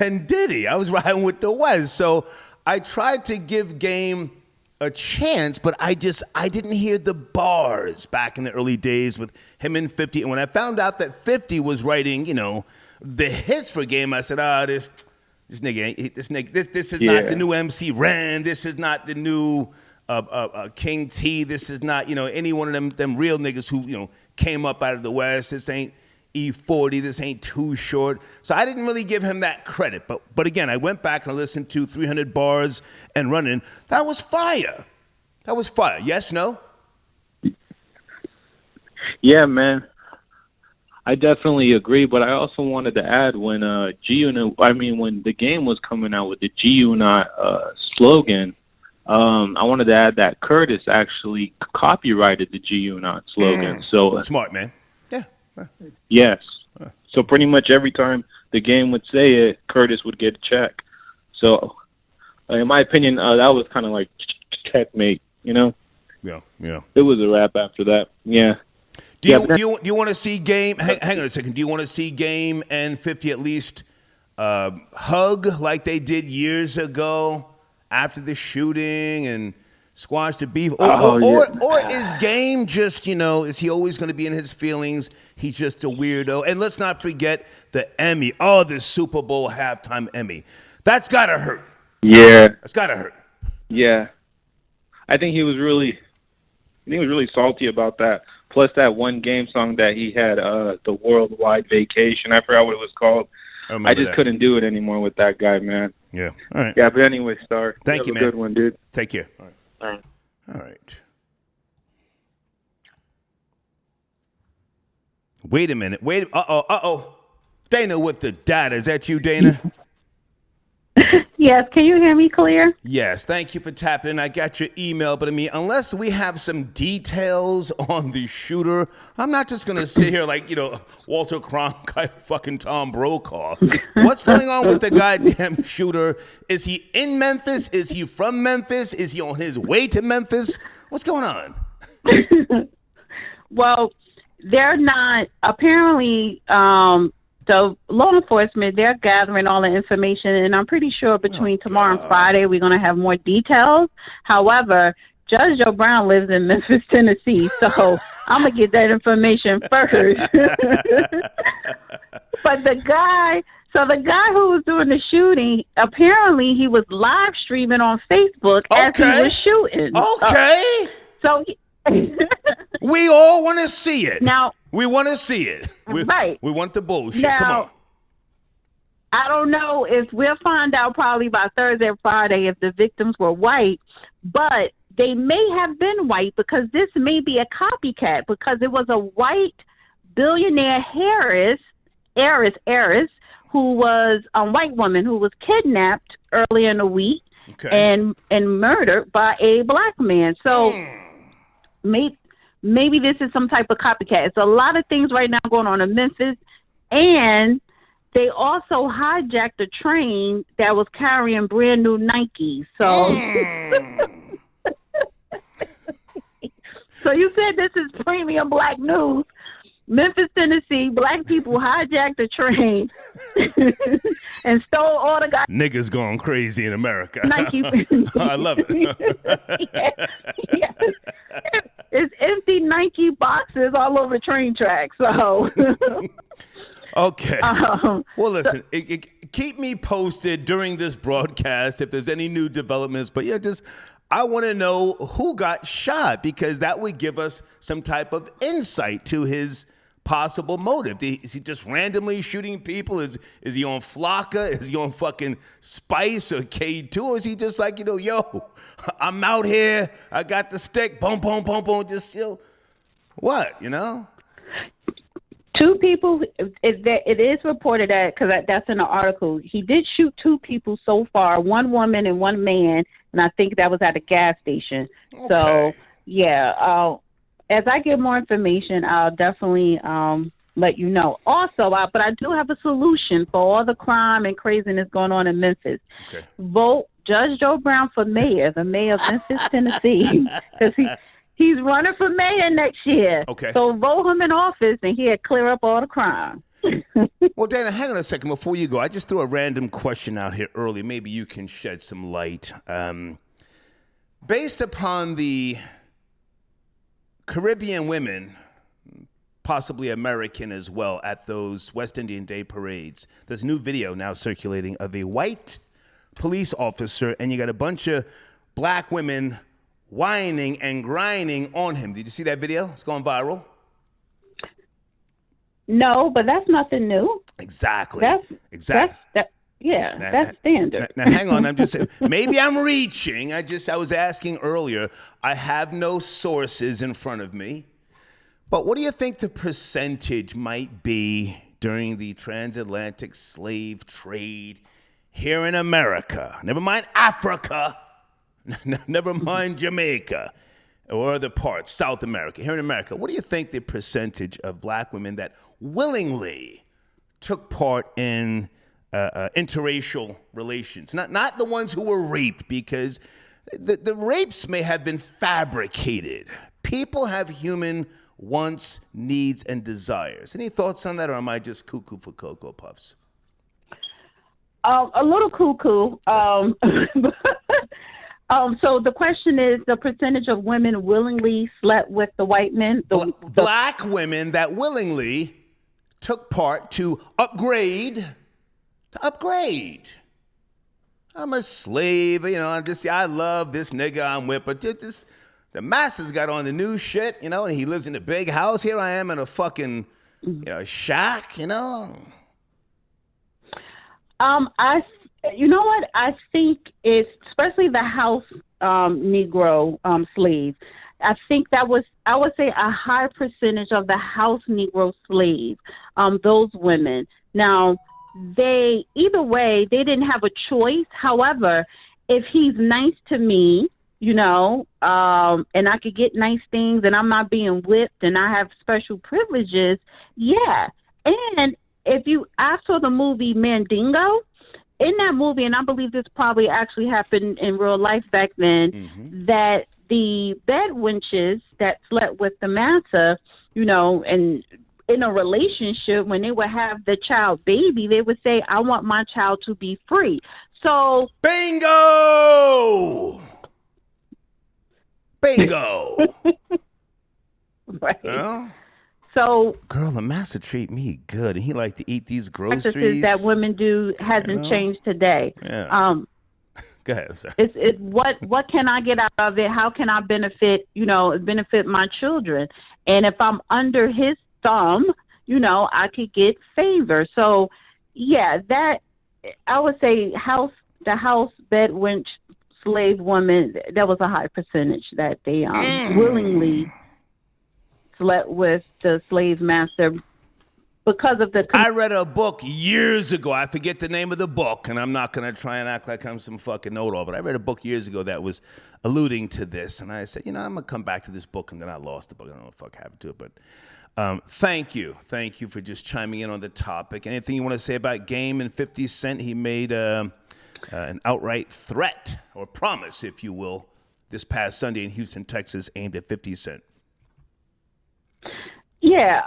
S1: and Diddy. I was riding with the West. So I tried to give Game a chance, but I didn't hear the bars back in the early days with him and 50. And when I found out that 50 was writing, the hits for Game, I said, this is not the new MC Ren. This is not the new King T. This is not, any one of them real niggas who, came up out of the West. This ain't E40. This ain't Too Short. So I didn't really give him that credit. But again, I went back and I listened to 300 Bars and Running. That was fire. Yes, no?
S8: Yeah, man. I definitely agree, but I also wanted to add when when the game was coming out with the G-Unit slogan, I wanted to add that Curtis actually copyrighted the G-Unit slogan. So
S1: smart man. Yeah.
S8: Yes. So pretty much every time the game would say it, Curtis would get a check. So in my opinion, that was kind of like checkmate, you know?
S1: Yeah.
S8: It was a wrap after that. Yeah.
S1: Do you want to see Game? Hang on a second. Do you want to see Game and 50 at least hug like they did years ago after the shooting and squash the beef? Or is Game just, is he always going to be in his feelings? He's just a weirdo. And let's not forget the Emmy. Oh, the Super Bowl halftime Emmy. That's got to hurt.
S8: Yeah.
S1: That's got to hurt.
S8: Yeah. I think he was really salty about that. Plus that one game song that he had, the Worldwide Vacation. I forgot what it was called. I just couldn't do it anymore with that guy, man.
S1: Yeah. All right.
S8: Yeah, but anyway, Star.
S1: Thank you, man.
S8: Have a good one, dude.
S1: Take care.
S8: All right.
S1: All right. Wait a minute. Uh-oh. Dana with the data. Is that you, Dana?
S9: Yes, can you hear me clear?
S1: Yes, thank you for tapping in. I got your email, but unless we have some details on the shooter, I'm not just going to sit here like, Walter Cronkite, fucking Tom Brokaw. What's going on with the goddamn shooter? Is he in Memphis? Is he from Memphis? Is he on his way to Memphis? What's going on?
S9: Well, they're not, apparently, so law enforcement, they're gathering all the information, and I'm pretty sure between tomorrow and Friday we're going to have more details. However, Judge Joe Brown lives in Memphis, Tennessee, so I'm going to get that information first. But the guy who was doing the shooting, apparently he was live streaming on Facebook as he was shooting.
S1: Okay. We all want to see it.
S9: Now,
S1: we want to see it.
S9: Right.
S1: We want the bullshit.
S9: Now,
S1: come on.
S9: I don't know if we'll find out probably by Thursday or Friday if the victims were white, but they may have been white because this may be a copycat because it was a white billionaire heiress who was a white woman who was kidnapped earlier in the week and murdered by a black man. So maybe this is some type of copycat. It's a lot of things right now going on in Memphis, and they also hijacked a train that was carrying brand new Nike. So, so you said this is premium black news. Memphis, Tennessee, black people hijacked a train and stole all the guys.
S1: Niggas going crazy in America.
S9: Nike.
S1: I love it.
S9: Yeah. It's empty Nike boxes all over train tracks. So.
S1: Okay. Well, listen, keep me posted during this broadcast if there's any new developments. But I want to know who got shot because that would give us some type of insight to his possible motive. Is he just randomly shooting people? Is he on Flocka? Is he on fucking Spice or K2? Or is he just like, yo, I'm out here. I got the stick. Boom, boom, boom, boom. Just, what,
S9: Two people, it is reported that, because that's in the article, he did shoot two people so far, one woman and one man, and I think that was at a gas station. Okay. So, yeah, as I get more information, I'll definitely let you know. Also, but I do have a solution for all the crime and craziness going on in Memphis. Okay. Vote Judge Joe Brown for mayor, the mayor of Memphis, Tennessee, because he's running for mayor next year. Okay. So vote him in office, and he'll clear up all the crime.
S1: Well, Dana, hang on a second before you go. I just threw a random question out here early. Maybe you can shed some light. Based upon the Caribbean women, possibly American as well, at those West Indian Day parades, there's a new video now circulating of a white police officer, and you got a bunch of black women whining and grinding on him. Did you see that video? It's going viral.
S9: No, but that's nothing new.
S1: Exactly.
S9: That's standard.
S1: Now hang on. I'm just saying, maybe I'm reaching. I was asking earlier. I have no sources in front of me, But what do you think the percentage might be during the transatlantic slave trade here in America? Never mind Africa, never mind Jamaica or other parts, South America. Here in America, what do you think the percentage of black women that willingly took part in interracial relations? Not the ones who were raped, because the rapes may have been fabricated. People have human wants, needs, and desires. Any thoughts on that, or am I just cuckoo for Cocoa Puffs?
S9: A little cuckoo. So the question is the percentage of women willingly slept with the white men.
S1: Black women that willingly took part to upgrade. I'm a slave, I love this nigga I'm with, but just the masses got on the new shit, and he lives in a big house. Here I am in a fucking shack, You know
S9: what? I think it's especially the house Negro slaves. I think I would say a high percentage of the house Negro slaves, those women. Now, either way, they didn't have a choice. However, if he's nice to me, and I could get nice things and I'm not being whipped and I have special privileges, yeah. And I saw the movie Mandingo. In that movie, and I believe this probably actually happened in real life back then, that the bed wenches that slept with the massa, and in a relationship, when they would have the child baby, they would say, I want my child to be free. So
S1: Bingo!
S9: Right.
S1: Well,
S9: so
S1: girl, the master treat me good, and he like to eat these groceries.
S9: Practices that women do hasn't changed today.
S1: Yeah. Go ahead. I'm sorry.
S9: It's what can I get out of it? How can I benefit my children? And if I'm under his thumb, I could get favor. So yeah, that I would say the house bed wench slave woman, that was a high percentage that they willingly slept with the slave master because of the...
S1: I read a book years ago. I forget the name of the book, and I'm not going to try and act like I'm some fucking know-it-all, but I read a book years ago that was alluding to this, and I said, I'm going to come back to this book, and then I lost the book. I don't know what the fuck happened to it, but thank you. Thank you for just chiming in on the topic. Anything you want to say about Game and 50 Cent? He made an outright threat, or promise, if you will, this past Sunday in Houston, Texas, aimed at 50 Cent.
S9: Yeah,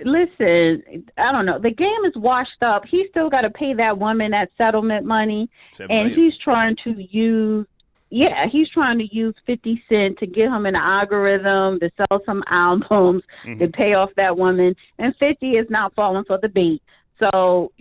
S9: listen, I don't know. The Game is washed up. He still got to pay that woman that settlement money, and he's trying to use 50 Cent to get him an algorithm, to sell some albums, to pay off that woman, and 50 is not falling for the bait. So,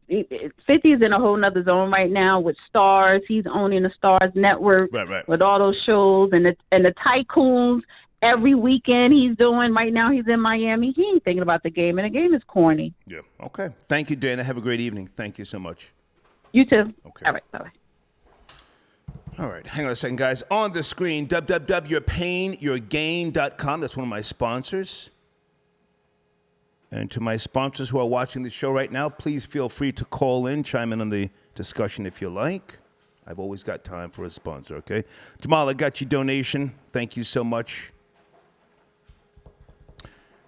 S9: 50 is in a whole nother zone right now with Stars. He's owning the Stars network with all those shows and the tycoons. Every weekend he's doing. Right now he's in Miami. He ain't thinking about the Game, and the Game is corny.
S1: Yeah. Okay. Thank you, Dana. Have a great evening. Thank you so much.
S9: You too.
S1: Okay.
S9: All right. Bye-bye.
S1: All right. Hang on a second, guys. On the screen, www.yourpainyourgain.com. That's one of my sponsors. And to my sponsors who are watching the show right now, please feel free to call in, chime in on the discussion if you like. I've always got time for a sponsor, okay? Jamal, I got your donation. Thank you so much.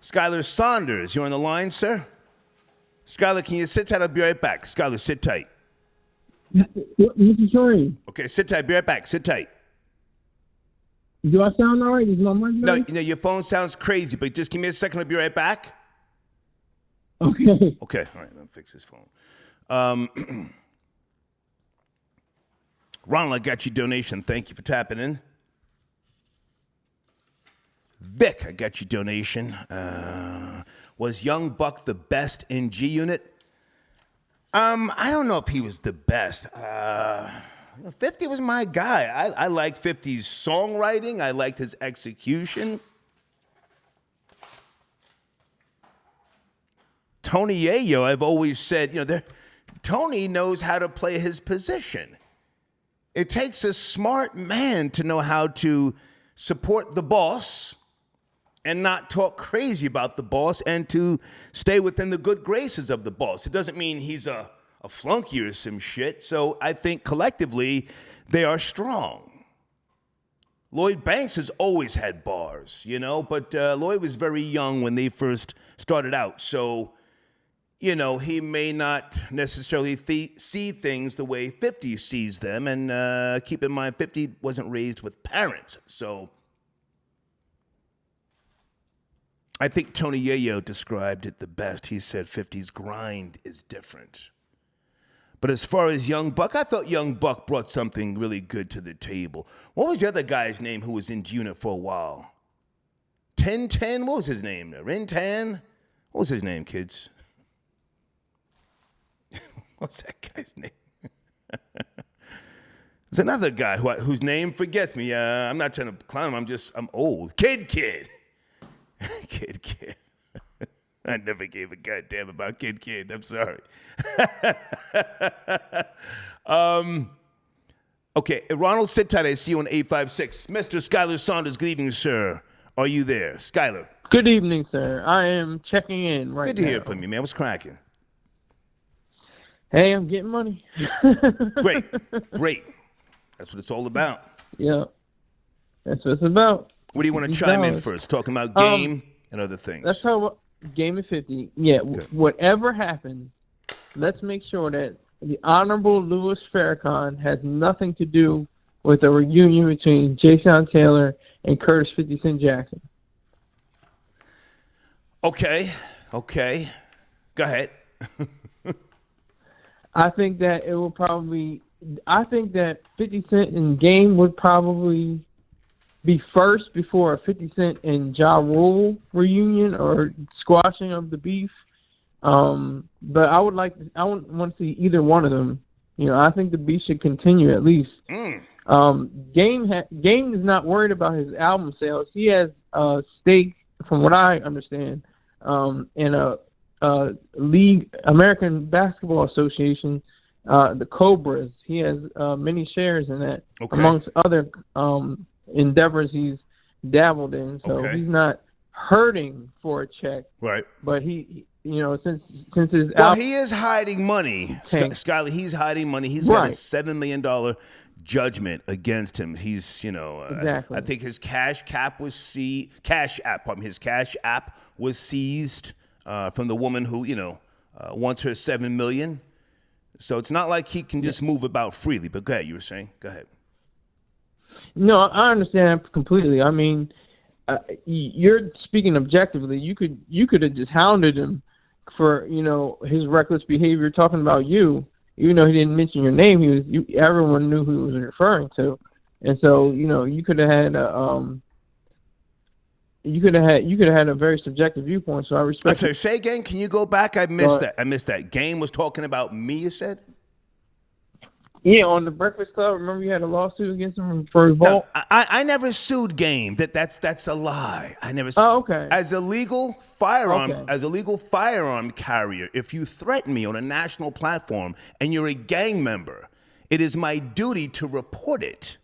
S1: Skylar Saunders, you're on the line, sir? Skylar, can you sit tight? I'll be right back. Skylar, sit tight.
S10: Mr. Train.
S1: Okay, sit tight. Be right back. Sit tight.
S10: Do I sound all right? Is my mic
S1: No,
S10: nice?
S1: your phone sounds crazy, but just give me a second. I'll be right back.
S10: Okay.
S1: Okay, all right. Let me fix this phone. Ronald, I got your donation. Thank you for tapping in. Vic, I got your donation. Was Young Buck the best in G Unit? I don't know if he was the best. 50 was my guy. I liked 50's songwriting. I liked his execution. Tony Yayo, I've always said, Tony knows how to play his position. It takes a smart man to know how to support the boss and not talk crazy about the boss and to stay within the good graces of the boss. It doesn't mean he's a flunky or some shit. So I think collectively they are strong. Lloyd Banks has always had bars, you know, but Lloyd was very young when they first started out. So, you know, he may not necessarily see things the way 50 sees them. And keep in mind, 50 wasn't raised with parents. So I think Tony Yayo described it the best. He said 50's grind is different. But as far as Young Buck, I thought Young Buck brought something really good to the table. What was the other guy's name who was in unit for a while? 1010? What was his name? Rintan? What was his name, kids? What's that guy's name? There's another guy whose name forgets me. I'm not trying to clown him. I'm old. Kid. Kid. I never gave a goddamn about Kid. I'm sorry. Okay, Ronald, sit tight. I see you on 856. Mr. Skylar Saunders, good evening, sir. Are you there? Skylar.
S10: Good evening, sir. I am checking in right now.
S1: Good to hear from you, man. What's cracking?
S10: Hey, I'm getting money.
S1: Great. That's what it's all about.
S10: Yeah, that's what it's about.
S1: What do you want to chime in first? Talking about game and other things.
S10: Let's talk about game at 50. Yeah, whatever happens, let's make sure that the Honorable Louis Farrakhan has nothing to do with a reunion between Jason Taylor and Curtis 50 Cent Jackson.
S1: Okay. Go ahead.
S10: I think that 50 Cent and Game would probably be first before a 50 Cent and Ja Rule reunion or squashing of the beef. But I want to see either one of them. You know, I think the beef should continue at least. Game is not worried about his album sales. He has a stake, from what I understand, in a league, American Basketball Association, the Cobras. He has many shares in that, amongst other endeavors he's dabbled in. So he's not hurting for a check.
S1: Right.
S10: But he you know, since his
S1: he is hiding money, Skyler. He's hiding money. He's got a $7 million judgment against him. He's, you know, I think his Cash App was seized from the woman who, you know, wants her $7 million. So it's not like he can just move about freely. But go ahead. You were saying. Go ahead.
S10: No, I understand completely. I mean, you're speaking objectively. You could have just hounded him for, you know, his reckless behavior, talking about you, even though he didn't mention your name. Everyone knew who he was referring to, and so, you know, you could have had a very subjective viewpoint. So I respect.
S1: So say again. Can you go back? I missed that. Game was talking about me. You said.
S10: Yeah, on the Breakfast Club. Remember, you had a lawsuit against him for revolt.
S1: No, I never sued Game. That's a lie. I never.
S10: Oh, okay.
S1: As a legal firearm carrier, if you threaten me on a national platform and you're a gang member, it is my duty to report it.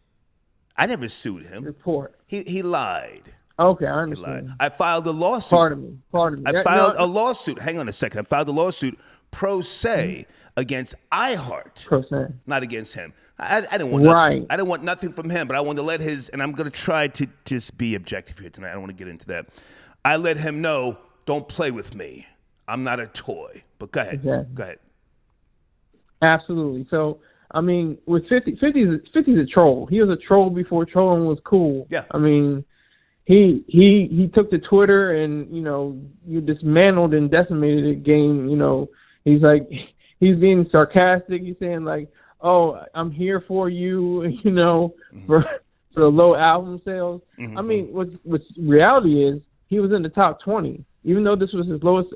S1: I never sued him.
S10: Report.
S1: He lied.
S10: Okay, I understand.
S1: I filed a lawsuit.
S10: Pardon me.
S1: I filed a lawsuit. Hang on a second. I filed a lawsuit pro se against iHeart.
S10: Pro se.
S1: Not against him. I didn't want nothing. I didn't want nothing from him, but I wanted to let and I'm going to try to just be objective here tonight. I don't want to get into that. I let him know, don't play with me. I'm not a toy. But go ahead.
S10: Exactly.
S1: Go ahead.
S10: Absolutely. So, I mean, with 50's a troll. He was a troll before trolling was cool.
S1: Yeah.
S10: I mean, he took to Twitter and, you know, you dismantled and decimated the game. You know, he's being sarcastic. He's saying like, "Oh, I'm here for you," you know, for the low album sales. I mean, what's reality is he was in the top 20, even though this was his lowest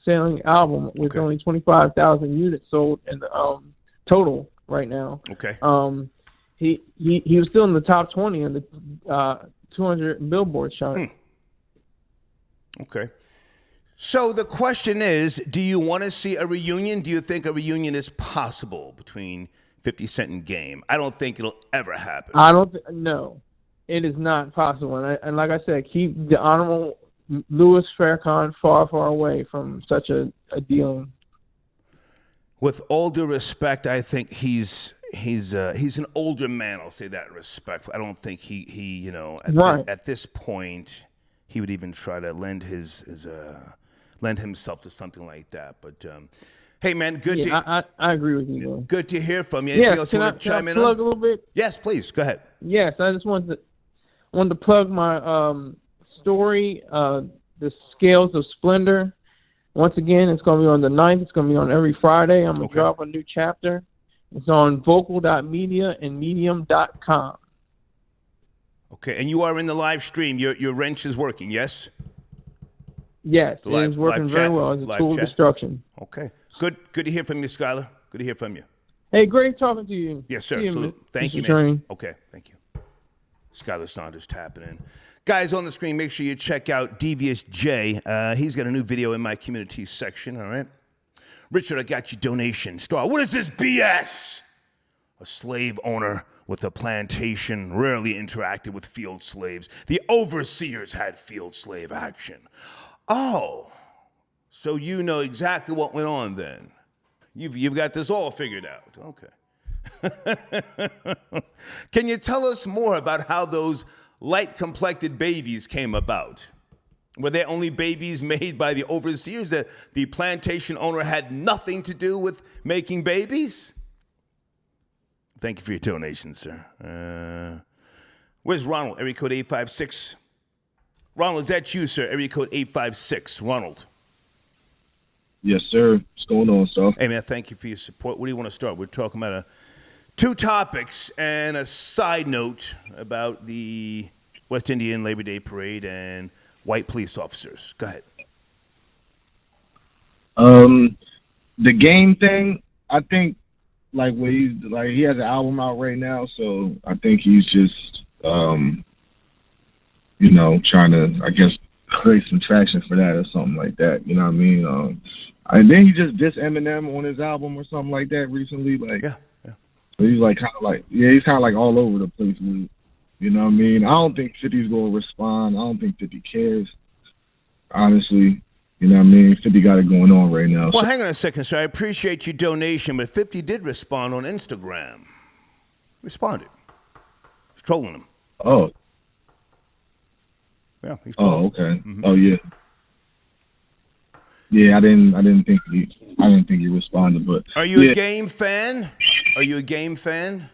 S10: selling album with only 25,000 units sold in the total right now.
S1: Okay.
S10: He was still in the top 20 in the 200 Billboard chart.
S1: Okay. So the question is, do you want to see a reunion? Do you think a reunion is possible between 50 Cent and Game? I don't think it'll ever happen.
S10: No, it is not possible. And like I said, keep the Honorable Louis Farrakhan far, far away from such a dealing.
S1: With all due respect, I think he's an older man. I'll say that respectfully. I don't think he at this point he would even try to lend himself to something like that. But hey, man,
S10: I agree with you, bro.
S1: Good to hear from you. Anything else you want to chime in on?
S10: Plug a little bit?
S1: Yes, please. Go ahead.
S10: Yes, I just wanted to plug my story, The Scales of Splendor. Once again, it's going to be on the 9th. It's going to be on every Friday. I'm going to drop a new chapter. It's on vocal.media and medium.com.
S1: Okay, and you are in the live stream. Your wrench is working, yes?
S10: Yes, it is working very well. It's a tool of destruction.
S1: Okay. Good to hear from you, Skylar. Good to hear from you.
S10: Hey, great talking to you.
S1: Yes, sir. Salute. Thank you, man.
S10: Train.
S1: Okay, thank you. Skylar Saunders tapping in. Guys on the screen, make sure you check out Devious J. He's got a new video in my community section, all right? Richard, I got your donation. Star, what is this BS? A slave owner with a plantation rarely interacted with field slaves. The overseers had field slave action. Oh, so you know exactly what went on then. You've got this all figured out. Okay. Can you tell us more about how those light-complected babies came about? Were they only babies made by the overseers that the plantation owner had nothing to do with making babies? Thank you for your donation, sir. Where's Ronald? Area code 856. Ronald, is that you, sir? Area code 856. Ronald.
S4: Yes, sir. What's going on, sir?
S1: Hey, man, thank you for your support. What do you want to start? We're talking about two topics and a side note about the West Indian Labor Day Parade and white police officers. Go ahead.
S4: The game thing, I think, he has an album out right now, so I think he's just, trying to, I guess, create some traction for that or something like that. You know what I mean? And then he just dissed Eminem on his album or something like that recently.
S1: Yeah.
S4: So he's he's kind of like all over the place with it. You know what I mean? I don't think 50's going to respond. I don't think 50 cares. Honestly, you know what I mean? 50 got it going on right now.
S1: Well, hang on a second, sir. I appreciate your donation, but 50 did respond on Instagram. Responded. He's trolling him.
S4: Oh.
S1: Yeah, he's trolling.
S4: Oh, okay. Mm-hmm. Oh, yeah. Yeah, I didn't think he responded, but
S1: Are you a game fan? Are you a game fan?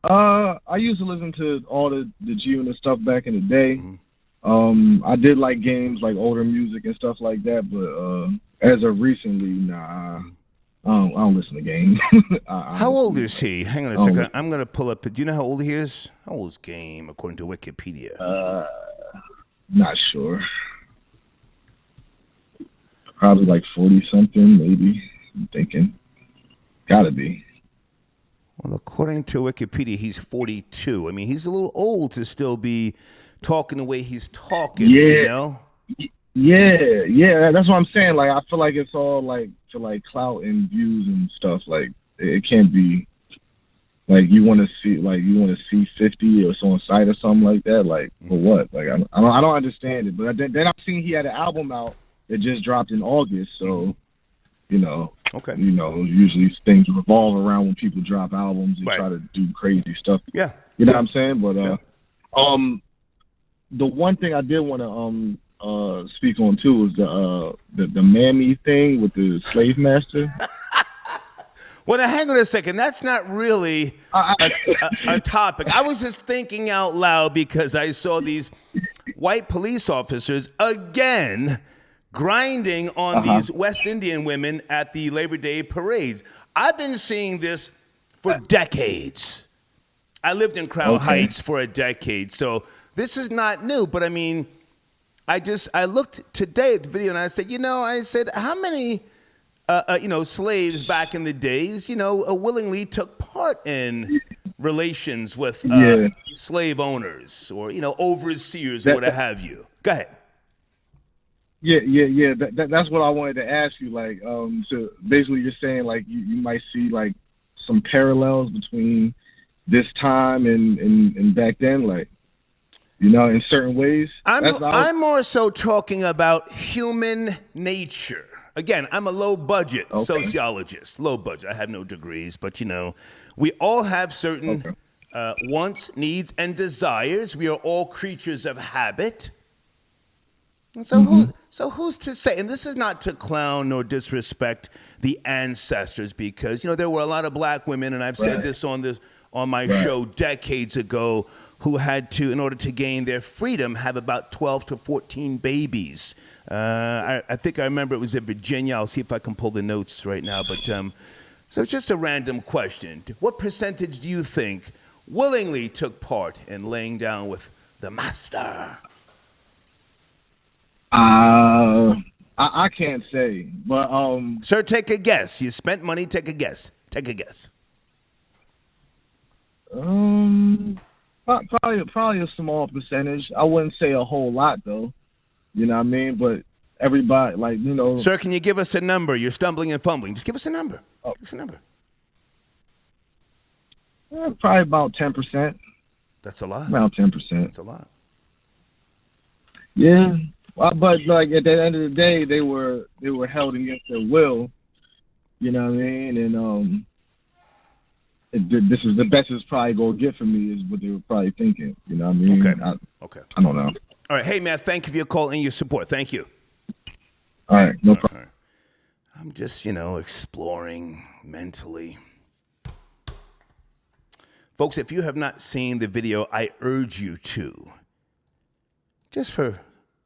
S4: I used to listen to all the G-Unit stuff back in the day. Mm-hmm. I did like games, like older music and stuff like that, but as of recently, nah, I don't listen to games.
S1: How old is he? Hang on a second. I'm going to pull up. Do you know how old he is? How old is Game, according to Wikipedia?
S4: Not sure. Probably like 40-something, maybe. I'm thinking. Gotta be.
S1: Well, according to Wikipedia, he's 42. I mean, he's a little old to still be talking the way he's talking, you know?
S4: Yeah, that's what I'm saying. Like, I feel like it's all, like, to, like, clout and views and stuff. Like, it can't be, like, you want to see 50 or so on site or something like that. Like, for what? Like, I don't understand it. But then I've seen he had an album out that just dropped in August, so,
S1: okay.
S4: Usually things revolve around when people drop albums and try to do crazy stuff.
S1: Yeah.
S4: You know what I'm saying? But the one thing I did want to speak on too was the Mammy thing with the slave master.
S1: Well, now hang on a second. That's not really a topic. I was just thinking out loud because I saw these white police officers again grinding on these West Indian women at the Labor Day parades. I've been seeing this for decades. I lived in Crown Heights for a decade, so this is not new. But I mean, I looked today at the video and I said, how many, slaves back in the days, willingly took part in relations with slave owners or, overseers or what have you. Go ahead.
S4: Yeah. That's what I wanted to ask you. Like, so basically, you're saying like you might see like some parallels between this time and back then, like. You know, in certain ways.
S1: I'm more so talking about human nature. Again, I'm a low-budget sociologist. Low budget. I have no degrees, but, you know, we all have certain wants, needs, and desires. We are all creatures of habit. And so who's to say? And this is not to clown nor disrespect the ancestors, because, you know, there were a lot of black women, and I've said this on my show decades ago, who had to, in order to gain their freedom, have about 12 to 14 babies. I think I remember it was in Virginia. I'll see if I can pull the notes right now. But so it's just a random question. What percentage do you think willingly took part in laying down with the master?
S4: I can't say, but
S1: Sir, take a guess. You spent money. Take a guess. Take a guess.
S4: Probably a small percentage. I wouldn't say a whole lot though. You know what I mean? But everybody, like, you know.
S1: Sir, can you give us a number? You're stumbling and fumbling. Just give us a number. Give us a number.
S4: Probably about 10%.
S1: That's a lot.
S4: About 10%.
S1: That's a lot.
S4: Yeah, but like at the end of the day, they were held against their will. You know what I mean? And this is the best it's probably gonna get for me, is what they were probably thinking. You know what I mean?
S1: Okay.
S4: I don't know.
S1: All right. Hey, man, thank you for your call and your support. Thank you.
S4: All right. No problem.
S1: Right. I'm just, you know, exploring mentally. Folks, if you have not seen the video, I urge you to. Just for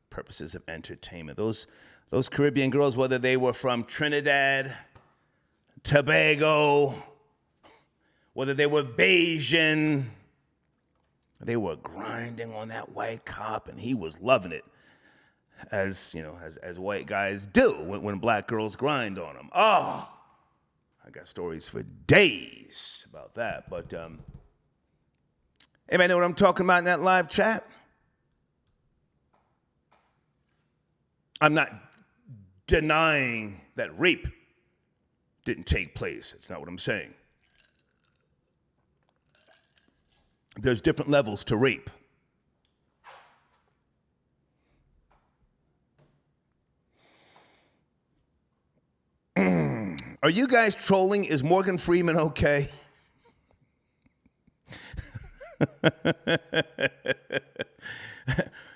S1: purposes of entertainment. Those Caribbean girls, whether they were from Trinidad, Tobago, whether they were Bayesian, they were grinding on that white cop, and he was loving it, as you know, as white guys do when black girls grind on them. Oh, I got stories for days about that. But anybody know what I'm talking about in that live chat? I'm not denying that rape didn't take place. That's not what I'm saying. There's different levels to rape. Are you guys trolling? Is Morgan Freeman okay?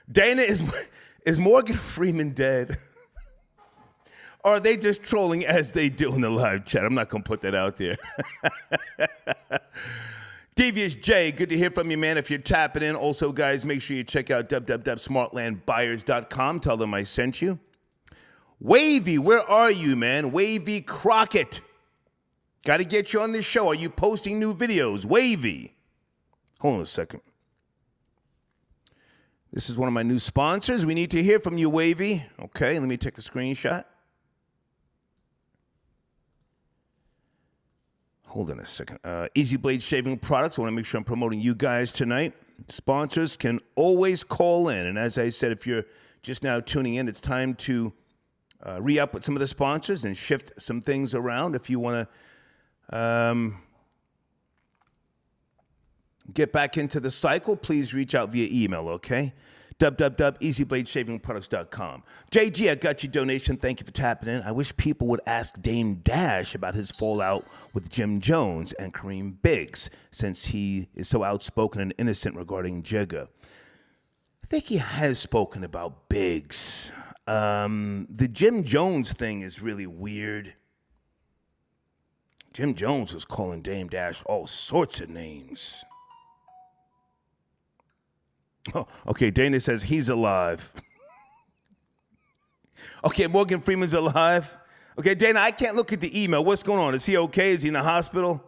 S1: Dana, is Morgan Freeman dead? Or are they just trolling as they do in the live chat? I'm not going to put that out there. Devious J, good to hear from you, man. If you're tapping in, also, guys, make sure you check out www.smartlandbuyers.com. Tell them I sent you. Wavy, where are you, man? Wavy Crockett. Got to get you on this show. Are you posting new videos? Wavy. Hold on a second. This is one of my new sponsors. We need to hear from you, Wavy. Okay, let me take a screenshot. Hold on a second. Easy Blade Shaving Products. I want to make sure I'm promoting you guys tonight. Sponsors can always call in. And as I said, if you're just now tuning in, it's time to re-up with some of the sponsors and shift some things around. If you want to get back into the cycle, please reach out via email, okay? www.easybladeshavingproducts.com. JG, I got your donation. Thank you for tapping in. I wish people would ask Dame Dash about his fallout with Jim Jones and Kareem Biggs, since he is so outspoken and innocent regarding Jigga. I think he has spoken about Biggs. The Jim Jones thing is really weird. Jim Jones was calling Dame Dash all sorts of names. Oh, okay, Dana says he's alive. Okay, Morgan Freeman's alive. Okay, Dana, I can't look at the email. What's going on? Is he okay? Is he in the hospital?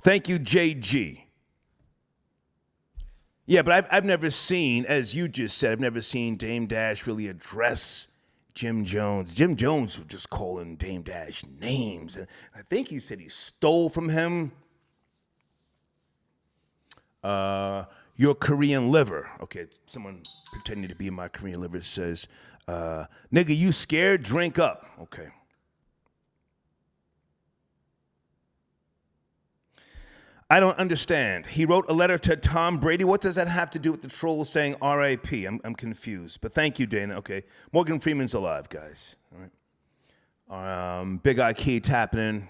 S1: Thank you, JG. Yeah, but I've never seen, as you just said, I've never seen Dame Dash really address Jim Jones. Jim Jones was just calling Dame Dash names. And I think he said he stole from him your Korean liver. Okay, someone pretending to be my Korean liver says, nigga, you scared? Drink up. Okay. I don't understand. He wrote a letter to Tom Brady. What does that have to do with the trolls saying R.I.P.? I'm confused. But thank you, Dana. Okay. Morgan Freeman's alive, guys. All right. Big Eye Key tapping in.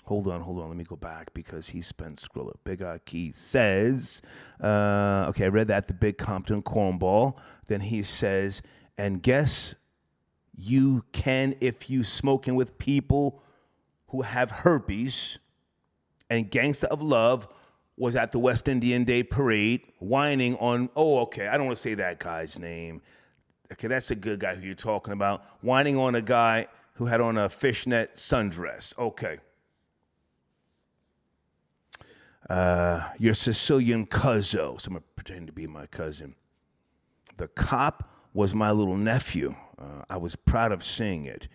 S1: Hold on. Let me go back because he spent Skrilla. Big Eye Key says, okay, I read that, the Big Compton cornball. Then he says, and guess you can if you smoking with people who have herpes. And Gangsta of Love was at the West Indian Day Parade whining on, I don't want to say that guy's name. Okay, that's a good guy who you're talking about. Whining on a guy who had on a fishnet sundress. Okay. Your Sicilian cousin. Someone pretending to be my cousin. The cop was my little nephew. I was proud of seeing it.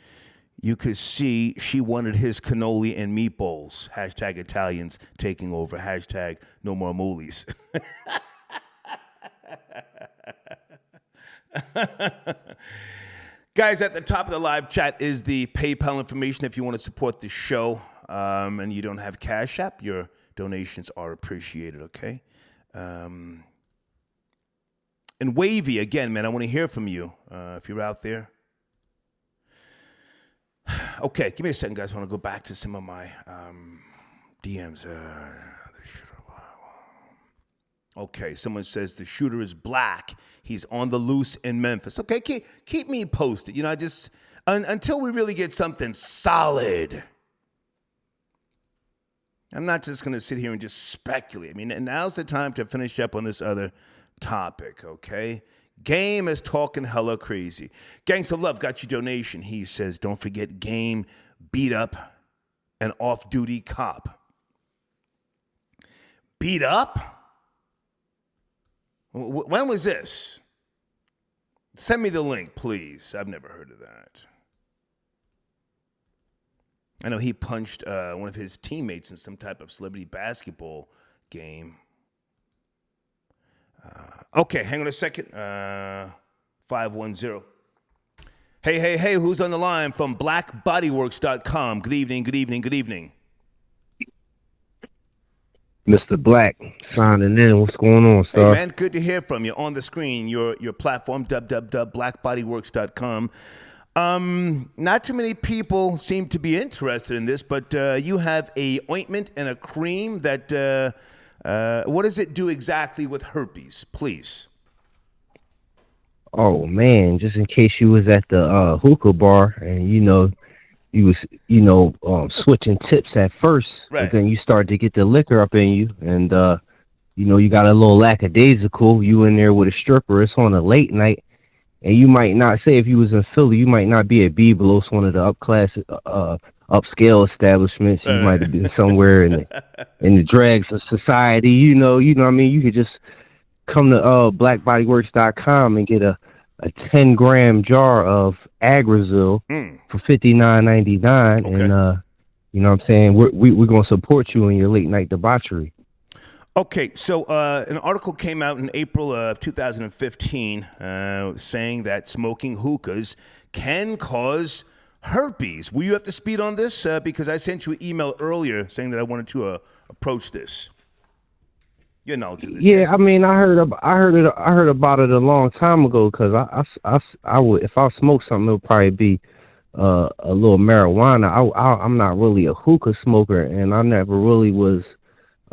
S1: You could see she wanted his cannoli and meatballs. Hashtag Italians taking over. Hashtag no more moolies. Guys, at the top of the live chat is the PayPal information if you want to support the show and you don't have Cash App. Your donations are appreciated, okay? And Wavy, again, man, I want to hear from you if you're out there. Okay, give me a second, guys. I want to go back to some of my DMs. Okay, someone says the shooter is black. He's on the loose in Memphis. Okay, keep me posted. You know, until we really get something solid. I'm not just going to sit here and just speculate. I mean, now's the time to finish up on this other topic, okay? Game is talking hella crazy. Gangs of Love got your donation. He says, don't forget Game beat up an off-duty cop. Beat up? When was this? Send me the link, please. I've never heard of that. I know he punched one of his teammates in some type of celebrity basketball game. Okay, hang on a second. 510. Hey, who's on the line from blackbodyworks.com? Good evening.
S11: Mr. Black signing in. What's going on, sir?
S1: Hey, man, good to hear from you. On the screen, your platform, www.blackbodyworks.com. Not too many people seem to be interested in this, but you have a ointment and a cream that, what does it do exactly with herpes, please?
S11: Oh, man, just in case you was at the hookah bar and, you was, switching tips at first,
S1: right.
S11: But then you started to get the liquor up in you, and, you got a little lackadaisical. You in there with a stripper. It's on a late night, and you might not, say if you was in Philly, you might not be at Biblos, one of the upscale establishments. You might have been somewhere in the dregs of society. You know what I mean? You could just come to blackbodyworks.com and get a 10-gram jar of Agrazil for $59.99,
S1: okay.
S11: And you know what I'm saying? We're gonna support you in your late night debauchery.
S1: Okay, so an article came out in April of 2015 saying that smoking hookahs can cause herpes. Were you up to speed on this? Because I sent you an email earlier saying that I wanted to approach this. You know,
S11: yeah, I mean, I heard about it a long time ago. Because I would, if I smoke something, it would probably be a little marijuana. I'm not really a hookah smoker, and I never really was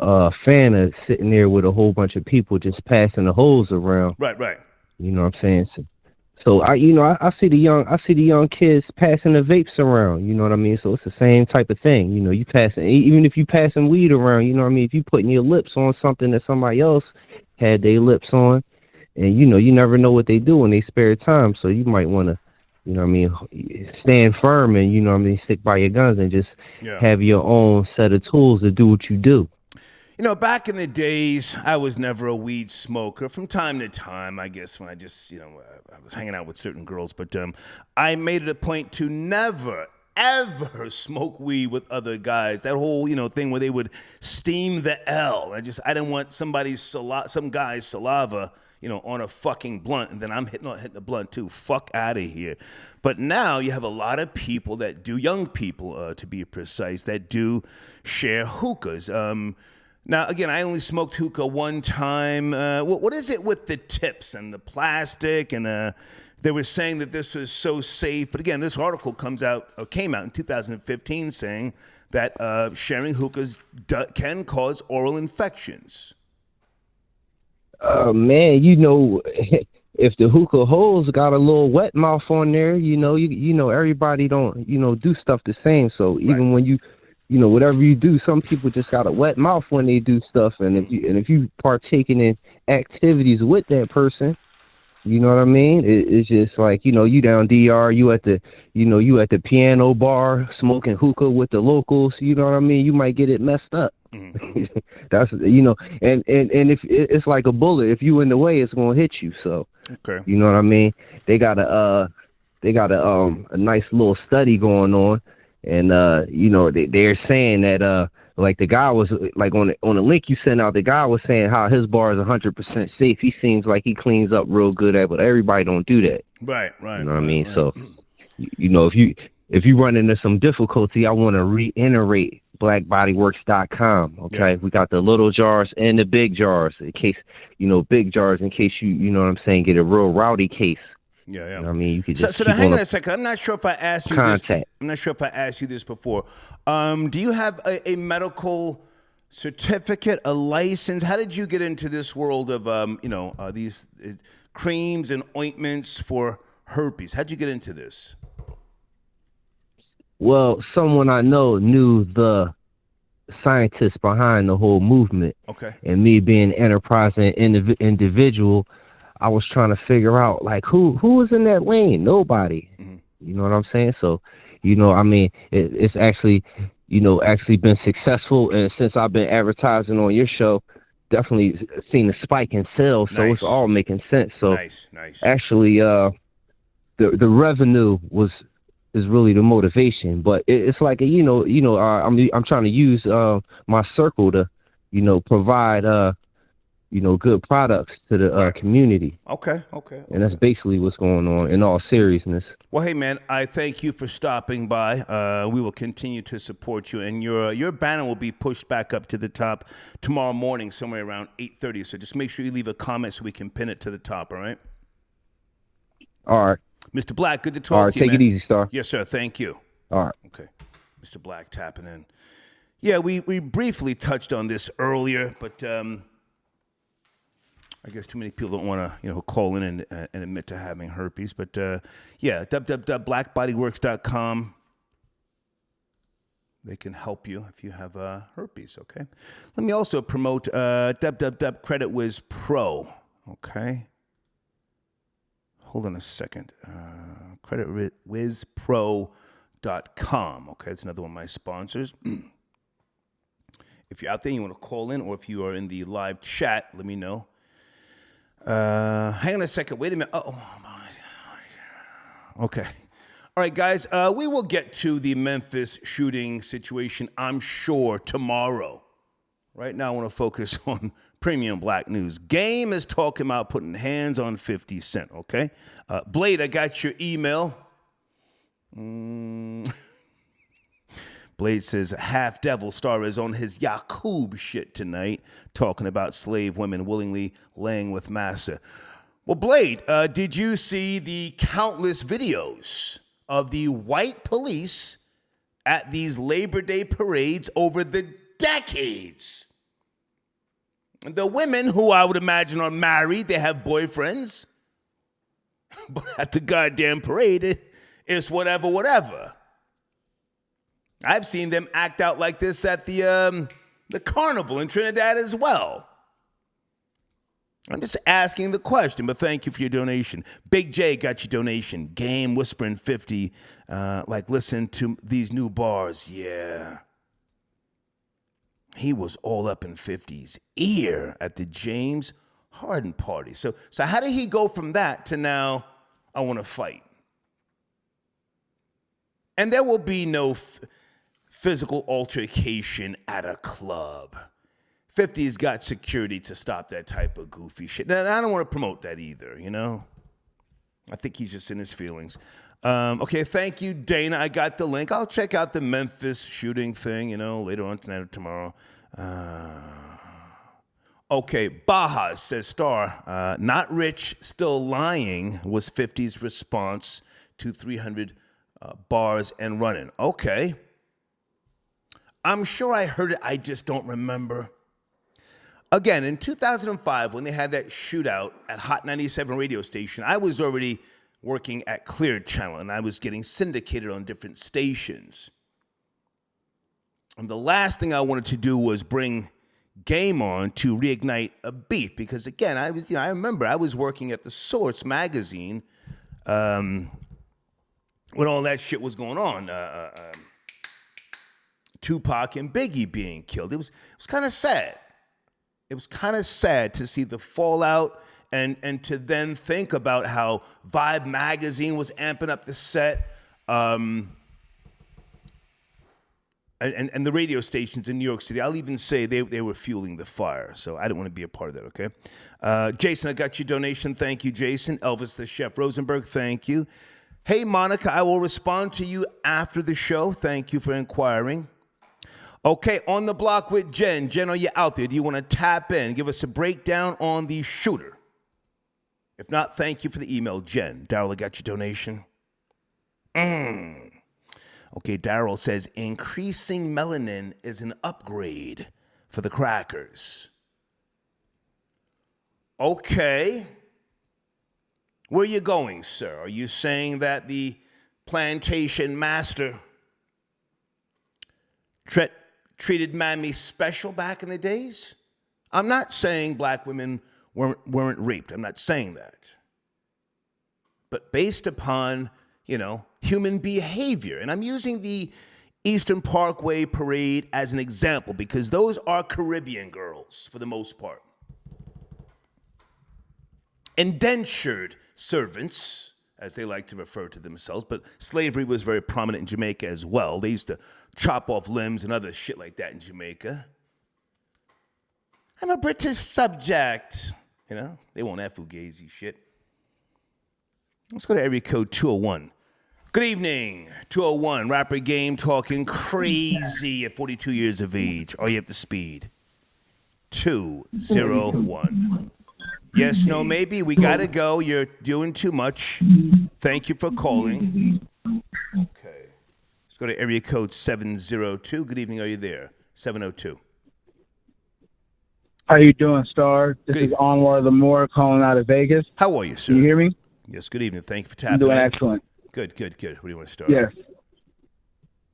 S11: a fan of sitting there with a whole bunch of people just passing the hose around.
S1: Right.
S11: You know what I'm saying? So I see the young kids passing the vapes around. You know what I mean? So it's the same type of thing. You know, you passing, even if you passing weed around. You know what I mean? If you putting your lips on something that somebody else had their lips on, and you never know what they do in their spare time. So you might want to, you know what I mean, stand firm and you know what I mean, stick by your guns and just have your own set of tools to do what you do.
S1: You know, back in the days, I was never a weed smoker. From time to time, I guess, when I just, I was hanging out with certain girls. But I made it a point to never, ever smoke weed with other guys. That whole, thing where they would steam the L. I didn't want some guy's saliva, on a fucking blunt, and then I'm hitting the blunt too. Fuck out of here. But now you have a lot of people that do, young people to be precise, that do share hookahs. Now, again, I only smoked hookah one time. What is it with the tips and the plastic? And they were saying that this was so safe. But again, this article came out in 2015 saying that sharing hookahs can cause oral infections.
S11: Man, if the hookah holes got a little wet mouth on there, everybody don't, do stuff the same. So even when you whatever you do, some people just got a wet mouth when they do stuff. And if you partaking in activities with that person, you know what I mean? It's just like, you down DR, you at the piano bar smoking hookah with the locals, you know what I mean? You might get it messed up. Mm-hmm. That's, and if it's like a bullet, if you in the way, it's going to hit you. So, okay. You know what I mean? They got a nice little study going on. And, they're saying that, like the guy was like on the link you sent out, the guy was saying how his bar is 100% safe. He seems like he cleans up real good at, but everybody don't do that.
S1: Right.
S11: You know what I mean? Right. So, if you run into some difficulty, I want to reiterate blackbodyworks.com. Okay. Yeah. We got the little jars and the big jars in case, big jars in case you know what I'm saying, get a real rowdy case.
S1: Yeah.
S11: You know what I mean, you could just
S1: so hang on a second. I'm not sure if I asked you this. I'm not sure if I asked you this before. Do you have a medical certificate, a license? How did you get into this world of these creams and ointments for herpes? How'd you get into this?
S11: Well, someone I know knew the scientists behind the whole movement.
S1: Okay. And
S11: me being an enterprising individual, I was trying to figure out, like, who was in that lane? Nobody. Mm-hmm. You know what I'm saying? So, I mean, it's actually, actually been successful. And since I've been advertising on your show, definitely seen a spike in sales. So It's all making sense. So
S1: nice.
S11: Actually, the revenue is really the motivation. But it's like, I'm trying to use my circle to, provide good products to the community.
S1: Okay.
S11: And that's basically what's going on in all seriousness.
S1: Well, hey, man, I thank you for stopping by. We will continue to support you. And your banner will be pushed back up to the top tomorrow morning, somewhere around 8:30. So just make sure you leave a comment so we can pin it to the top, all right?
S11: All right.
S1: Mr. Black, good to talk
S11: all right,
S1: to you,
S11: take
S1: man.
S11: it easy, Star.
S1: Yes, sir. Thank you.
S11: All right.
S1: Okay. Mr. Black tapping in. Yeah, we briefly touched on this earlier, but I guess too many people don't want to, call in and admit to having herpes. But, www.blackbodyworks.com. They can help you if you have herpes, okay? Let me also promote www.creditwiz Pro, okay? Hold on a second. creditwizpro.com, okay? That's another one of my sponsors. If you're out there and you want to call in, or if you are in the live chat, let me know. Hang on a second. Wait a minute. Oh, okay. All right, guys. We will get to the Memphis shooting situation, I'm sure, tomorrow. Right now, I want to focus on premium black news. Game is talking about putting hands on 50 Cent, okay? Blade, I got your email. Blade says, Half Devil Star is on his Yakub shit tonight, talking about slave women willingly laying with massa. Well, Blade, did you see the countless videos of the white police at these Labor Day parades over the decades? The women, who I would imagine are married, they have boyfriends, but at the goddamn parade, it's whatever. I've seen them act out like this at the carnival in Trinidad as well. I'm just asking the question, but thank you for your donation. Big J got your donation. Game whispering 50, listen to these new bars. Yeah. He was all up in 50's ear at the James Harden party. So how did he go from that to now, I want to fight? And there will be no physical altercation at a club. 50's got security to stop that type of goofy shit. Now, I don't want to promote that either, you know? I think he's just in his feelings. Okay, thank you, Dana. I got the link. I'll check out the Memphis shooting thing, you know, later on tonight or tomorrow. Okay, Baja says, Star, not rich, still lying was 50's response to 300 bars and running. Okay. I'm sure I heard it, I just don't remember. Again, in 2005, when they had that shootout at Hot 97 radio station, I was already working at Clear Channel, and I was getting syndicated on different stations. And the last thing I wanted to do was bring Game on to reignite a beef, because again, I remember I was working at the Source magazine when all that shit was going on. Tupac and Biggie being killed. It was kind of sad. It was kind of sad to see the fallout and to then think about how Vibe magazine was amping up the set. And the radio stations in New York City, I'll even say they were fueling the fire. So I didn't want to be a part of that, okay? Jason, I got your donation. Thank you, Jason. Elvis the Chef Rosenberg, thank you. Hey, Monica, I will respond to you after the show. Thank you for inquiring. Okay, on the block with Jen. Jen, are you out there? Do you want to tap in? Give us a breakdown on the shooter. If not, thank you for the email, Jen. Darryl, I got your donation. Okay, Darryl says, increasing melanin is an upgrade for the crackers. Okay. Where are you going, sir? Are you saying that the plantation master treated Mammy special back in the days? I'm not saying black women weren't raped. I'm not saying that. But based upon, human behavior, and I'm using the Eastern Parkway Parade as an example because those are Caribbean girls for the most part. Indentured servants, as they like to refer to themselves, but slavery was very prominent in Jamaica as well. They used to chop off limbs and other shit like that in Jamaica. I'm a British subject. They won't have fugazi shit. Let's go to area code 201. Good evening, 201. Rapper Game talking crazy at 42 years of age. Are you up to speed? 201. Yes, no, maybe. We got to go. You're doing too much. Thank you for calling. Okay. Let's go to area code 702. Good evening. Are you there? 702.
S12: How you doing, Star? This is Anwar Lamore calling out of Vegas.
S1: How are you, sir?
S12: Can you hear me?
S1: Yes, good evening. Thank you for tapping
S12: I'm doing
S1: in.
S12: excellent.
S1: Good. Where do you want to start?
S12: Yes.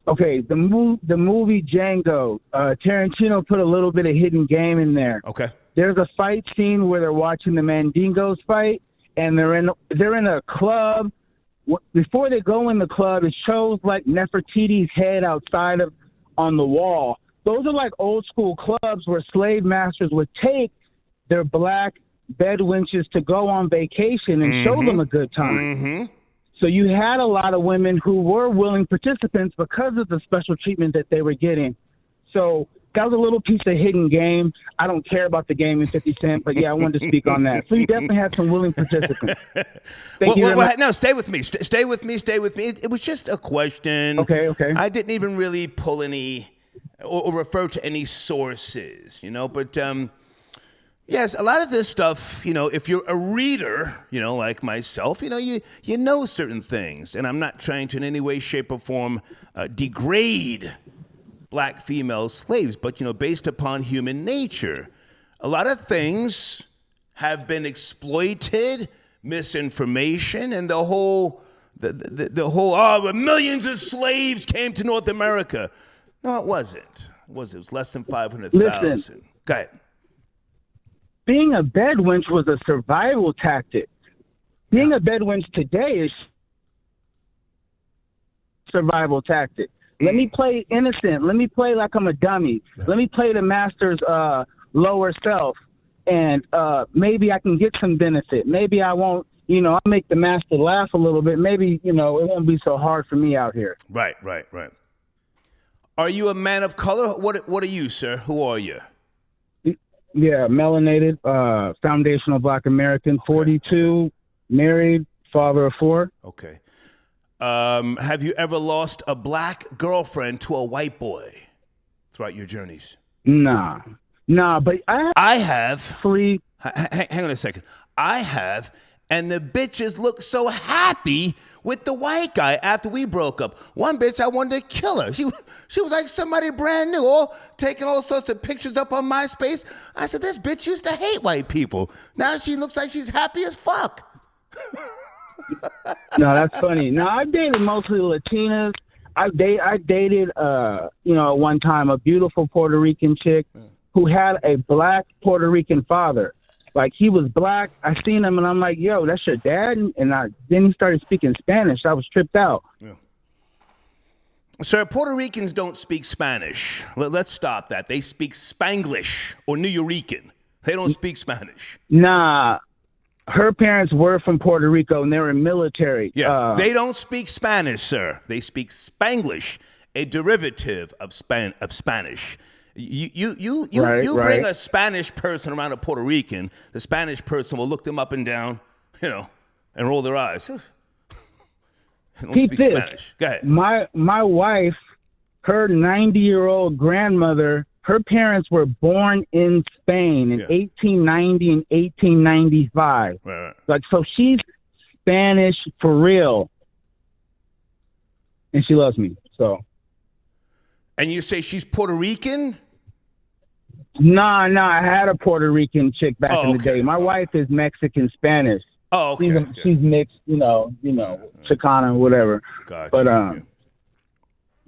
S12: Okay, the movie Django, Tarantino put a little bit of hidden game in there.
S1: Okay.
S12: There's a fight scene where they're watching the Mandingos fight, and they're in a club. Before they go in the club, it shows like Nefertiti's head outside on the wall. Those are like old school clubs where slave masters would take their black bedwenches to go on vacation and show them a good time.
S1: Mm-hmm.
S12: So you had a lot of women who were willing participants because of the special treatment that they were getting. So that was a little piece of hidden game. I don't care about the game in 50 Cent, but yeah, I wanted to speak on that. So you definitely had some willing participants. Thank you very much.
S1: No, stay with me. Stay with me. It was just a question.
S12: Okay.
S1: I didn't even really pull any or refer to any sources, but yes, a lot of this stuff, if you're a reader, like myself, you know certain things, and I'm not trying to in any way, shape, or form degrade black female slaves, but based upon human nature, a lot of things have been exploited, misinformation, and the whole millions of slaves came to North America. No, it wasn't. It was less than 500,000. Go ahead.
S12: Being a bedwench was a survival tactic. Being a bedwench today is survival tactic. Let me play innocent. Let me play like I'm a dummy. Let me play the master's lower self, and maybe I can get some benefit. Maybe I won't, I'll make the master laugh a little bit. Maybe, it won't be so hard for me out here.
S1: Right. Are you a man of color? What are you, sir? Who are you?
S12: Yeah, melanated, foundational Black American, 42, married, father of 4.
S1: Okay. Have you ever lost a black girlfriend to a white boy throughout your journeys?
S12: Nah, but
S1: I have.
S12: Hang
S1: on a second. I have, and the bitches look so happy with the white guy after we broke up. One bitch, I wanted to kill her. She was like somebody brand new, all taking all sorts of pictures up on MySpace. I said, this bitch used to hate white people. Now she looks like she's happy as fuck.
S12: No, that's funny. No, I've dated mostly Latinas. I dated, at one time a beautiful Puerto Rican chick who had a black Puerto Rican father. Like, he was black. I seen him, and I'm like, yo, that's your dad? And then he started speaking Spanish. I was tripped out.
S1: Yeah. Sir, Puerto Ricans don't speak Spanish. Let's stop that. They speak Spanglish or Nuyorican. They don't speak Spanish.
S12: Nah. Her parents were from Puerto Rico, and they were military.
S1: Yeah, they don't speak Spanish, sir. They speak Spanglish, a derivative of Spanish. You bring a Spanish person around a Puerto Rican, the Spanish person will look them up and down, and roll their eyes. They don't speak Spanish. Go ahead.
S12: My wife, her 90-year-old grandmother, her parents were born in Spain in 1890 and 1895.
S1: Right.
S12: Like, so she's Spanish for real. And she loves me, so.
S1: And you say she's Puerto Rican?
S12: Nah, I had a Puerto Rican chick back in the day. My wife is Mexican Spanish.
S1: Oh, okay.
S12: She's mixed, Chicana, whatever.
S1: Gotcha.
S12: But,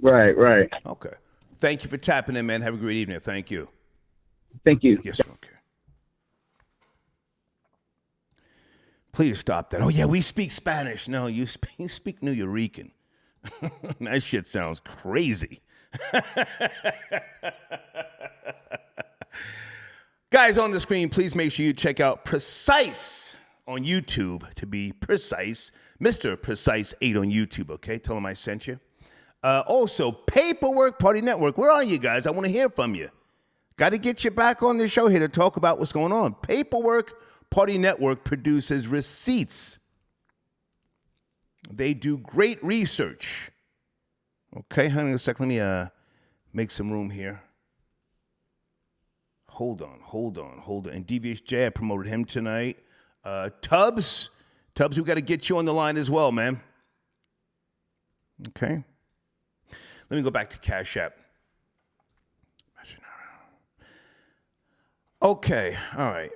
S12: right.
S1: Okay. Thank you for tapping in, man. Have a great evening. Thank you.
S12: Thank you.
S1: Yes, okay. Please stop that. Oh, yeah, we speak Spanish. No, you speak Nuyorican. That shit sounds crazy. Guys on the screen, please make sure you check out Precise on YouTube. To be precise, Mr. Precise 8 on YouTube, okay? Tell him I sent you. Also, Paperwork Party Network. Where are you guys? I want to hear from you. Got to get you back on the show here to talk about what's going on. Paperwork Party Network produces receipts. They do great research. Okay, hang on a sec. Let me make some room here. Hold on. And Devious J, I promoted him tonight. Tubbs, we got to get you on the line as well, man. Okay. Let me go back to Cash App. Okay, all right.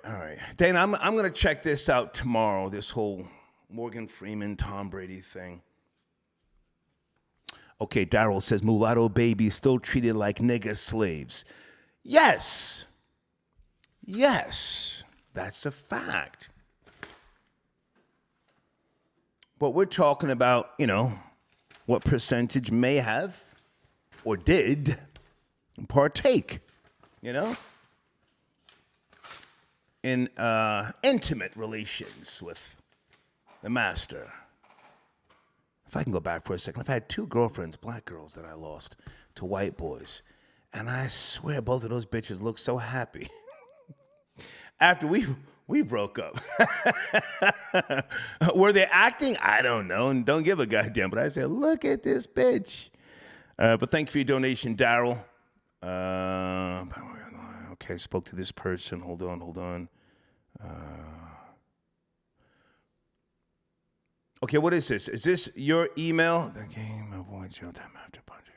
S1: Dana, I'm going to check this out tomorrow, this whole Morgan Freeman, Tom Brady thing. Okay, Daryl says, mulatto babies still treated like nigger slaves. Yes, that's a fact. But we're talking about, what percentage may have or did partake, in intimate relations with the master. If I can go back for a second, I've had 2 girlfriends, black girls, that I lost to white boys. And I swear both of those bitches look so happy. After we broke up. Were they acting? I don't know, and don't give a goddamn. But I said, look at this bitch. But thank you for your donation, Daryl. Okay, spoke to this person. Hold on. Okay, what is this? Is this your email? The game avoids real time after punching.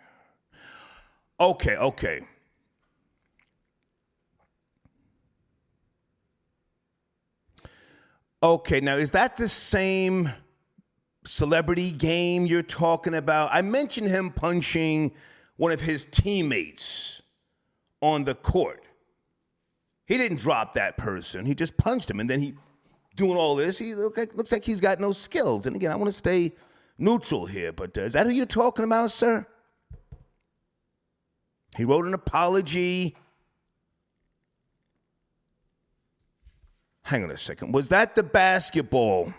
S1: Okay. Okay, now is that the same celebrity game you're talking about? I mentioned him punching one of his teammates on the court. He didn't drop that person. He just punched him, and then he doing all this. He looks like he's got no skills. And again, I want to stay neutral here, but is that who you're talking about, sir? He wrote an apology. Hang on a second. Was that the basketball?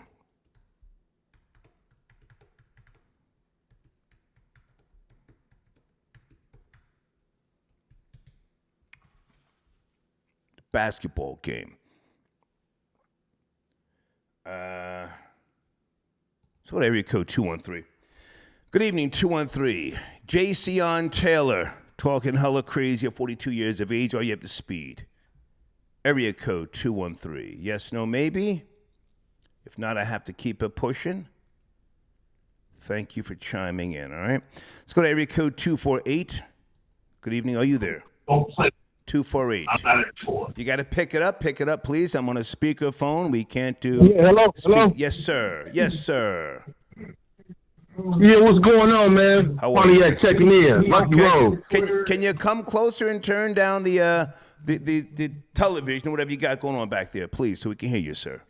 S1: basketball game. So area code 213. Good evening, 213. Jason Taylor, talking hella crazy at 42 years of age. Are you up to speed? Area code 213. Yes, no, maybe? If not, I have to keep it pushing. Thank you for chiming in, all right? Let's go to area code 248. Good evening, are you there? 248.
S13: I'm not at 4.
S1: You got to pick it up, please. I'm on a speakerphone. We can't do...
S13: Yeah, hello?
S1: Yes, sir. Yes, sir.
S13: Yeah, what's going on, man?
S1: How are you?
S13: Pontiac checking in.
S1: Okay. Can you come closer and turn down the television or whatever you got going on back there, please, so we can hear you, sir?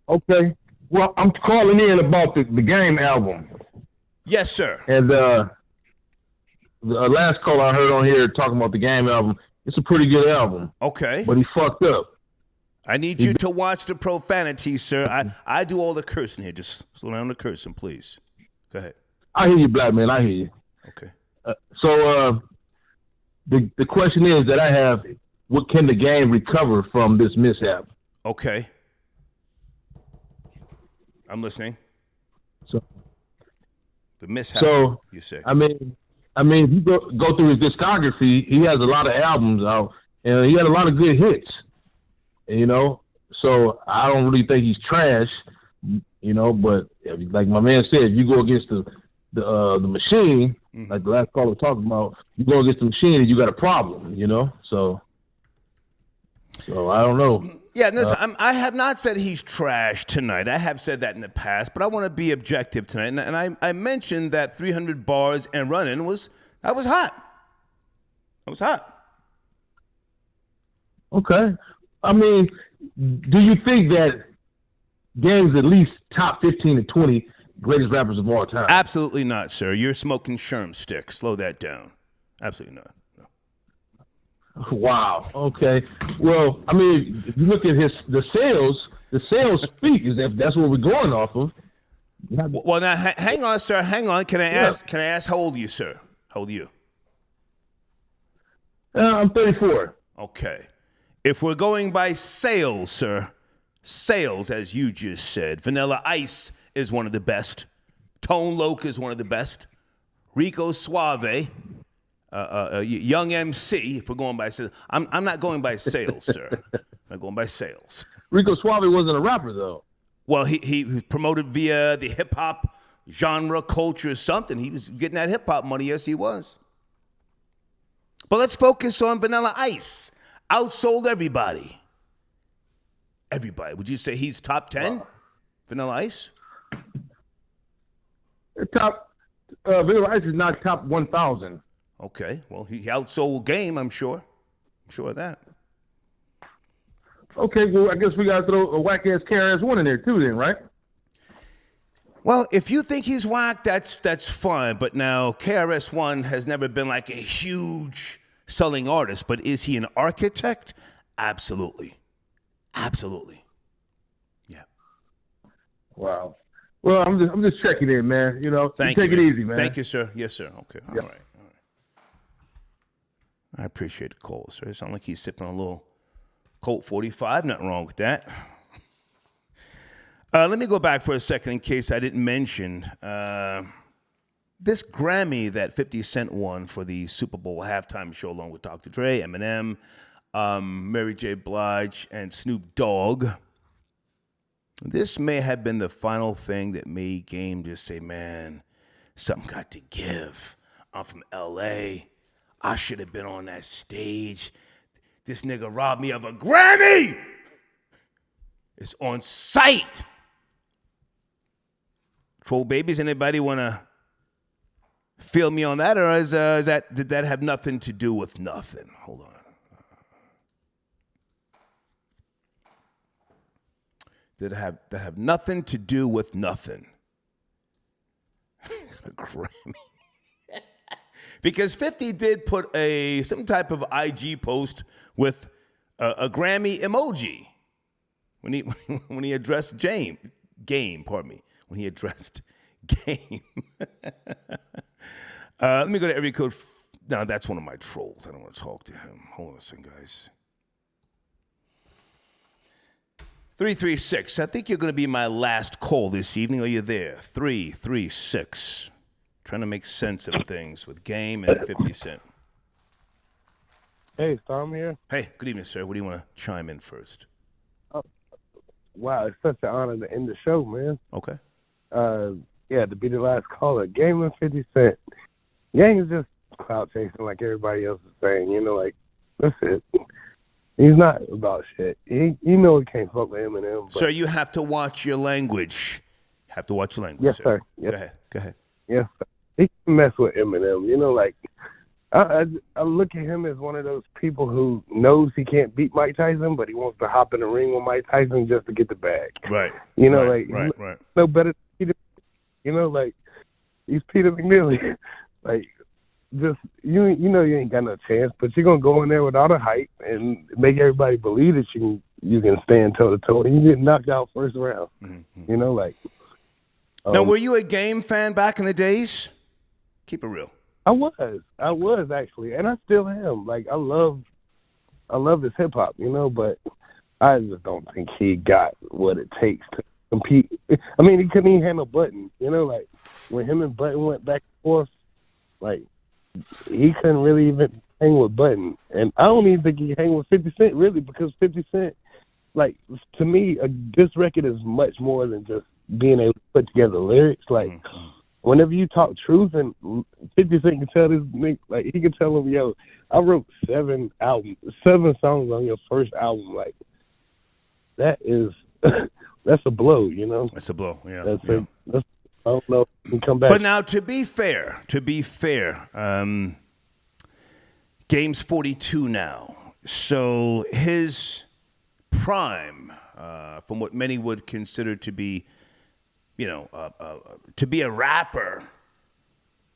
S13: Okay. Well, I'm calling in about the game album.
S1: Yes, sir.
S13: And the last call I heard on here talking about the game album, it's a pretty good album.
S1: Okay.
S13: But he fucked up.
S1: I need you to watch the profanity, sir. I do all the cursing here. Just slow down the cursing, please. Go ahead.
S13: I hear you, black man. I hear you.
S1: Okay.
S13: So the question is that I have, what can the game recover from this mishap?
S1: Okay. I'm listening.
S13: So
S1: the mishap, you say.
S13: I mean, if you go through his discography, he has a lot of albums out, and he had a lot of good hits. You know, so I don't really think he's trash. You know, but like my man said, if you go against the machine, like the last caller talked about, you go against the machine and you got a problem. You know, so I don't know.
S1: Yeah, listen, I have not said he's trash tonight. I have said that in the past, but I want to be objective tonight. And I mentioned that 300 bars and running was hot. It was hot.
S13: Okay. I mean, do you think that Game's at least top 15 to 20 greatest rappers of all time?
S1: Absolutely not, sir. You're smoking Sherm stick. Slow that down. Absolutely not.
S13: Wow. Okay. Well, I mean, if you look at the sales speak is that's what we're going off of.
S1: Well, now hang on, sir. Hang on. Can I ask? Can I ask how old are you, sir? How old are you?
S13: I'm 34.
S1: Okay. If we're going by sales, sir, sales, as you just said, Vanilla Ice is one of the best. Tone Loc is one of the best. Rico Suave. Young MC, if we're going by sales. I'm not going by sales, sir. I'm not going by sales.
S13: Rico Suave wasn't a rapper, though.
S1: Well, he was promoted via the hip-hop genre, culture, something. He was getting that hip-hop money. Yes, he was. But let's focus on Vanilla Ice. Outsold everybody. Everybody. Would you say he's top 10? Wow. Vanilla Ice?
S13: Vanilla Ice is not top 1,000.
S1: Okay, well, he outsold Game, I'm sure. I'm sure of that.
S13: Okay, well, I guess we got to throw a whack-ass KRS-One in there, too, then, right?
S1: Well, if you think he's whack, that's fine. But now, KRS-One has never been like a huge selling artist. But is he an architect? Absolutely. Absolutely. Yeah.
S13: Wow. Well, I'm just checking in, man. You know,
S1: take it
S13: easy, man.
S1: Thank you, sir. Yes, sir. Okay.
S13: Yeah.
S1: All right. I appreciate the call, sir. It sounds like he's sipping a little Colt 45. Nothing wrong with that. Let me go back for a second in case I didn't mention this Grammy that 50 Cent won for the Super Bowl halftime show along with Dr. Dre, Eminem, Mary J. Blige, and Snoop Dogg. This may have been the final thing that made Game just say, man, something got to give. I'm from L.A., I should have been on that stage. This nigga robbed me of a Grammy. It's on site. Troll babies, anybody want to feel me on that? Or did that have nothing to do with nothing? Hold on. Did it have nothing to do with nothing? A Grammy. Because 50 did put some type of IG post with a Grammy emoji when he addressed Game. Pardon me. When he addressed Game. Let me go to area code. No, that's one of my trolls. I don't want to talk to him. Hold on a second, guys. 336. I think you're going to be my last call this evening. Are you there? 336. Trying to make sense of things with Game and 50 Cent.
S14: Hey, Storm here.
S1: Hey, good evening, sir. What do you want to chime in first?
S14: Oh, wow, it's such an honor to end the show, man.
S1: Okay.
S14: Yeah, to be the last caller. Game and 50 Cent. Gang is just clout chasing like everybody else is saying. You know, like, that's it. He's not about shit. You know he can't fuck with Eminem. But...
S1: Sir, you have to watch your language. You have to watch your language,
S14: yes,
S1: sir.
S14: Yes.
S1: Go ahead.
S14: Yes, sir. He can mess with Eminem. You know, like, I look at him as one of those people who knows he can't beat Mike Tyson, but he wants to hop in the ring with Mike Tyson just to get the bag.
S1: Right.
S14: You know,
S1: right.
S14: No better than Peter. You know, like, he's Peter McNeely. Like, just, you know you ain't got no chance, but you're going to go in there with all the hype and make everybody believe that you can stand toe-to-toe, and you get knocked out first round.
S1: Mm-hmm.
S14: You know, like.
S1: Now, were you a Game fan back in the days? Keep it real.
S14: I was actually, and I still am. Like, I love his hip hop, you know, but I just don't think he got what it takes to compete. I mean, he couldn't even handle Button, you know, like when him and Button went back and forth, like he couldn't really even hang with Button, and I don't even think he hang with 50 Cent really, because 50 Cent, like, to me, this record is much more than just being able to put together lyrics, like. Mm-hmm. Whenever you talk truth, and 50 Cent can tell this nigga, like, he can tell him, yo, I wrote 7 songs on your first album. Like, that is, that's a blow, you know?
S1: That's a blow, yeah.
S14: I don't know if he can come back.
S1: But now, to be fair, Game's 42 now. So his prime, from what many would consider to be, you know, to be a rapper,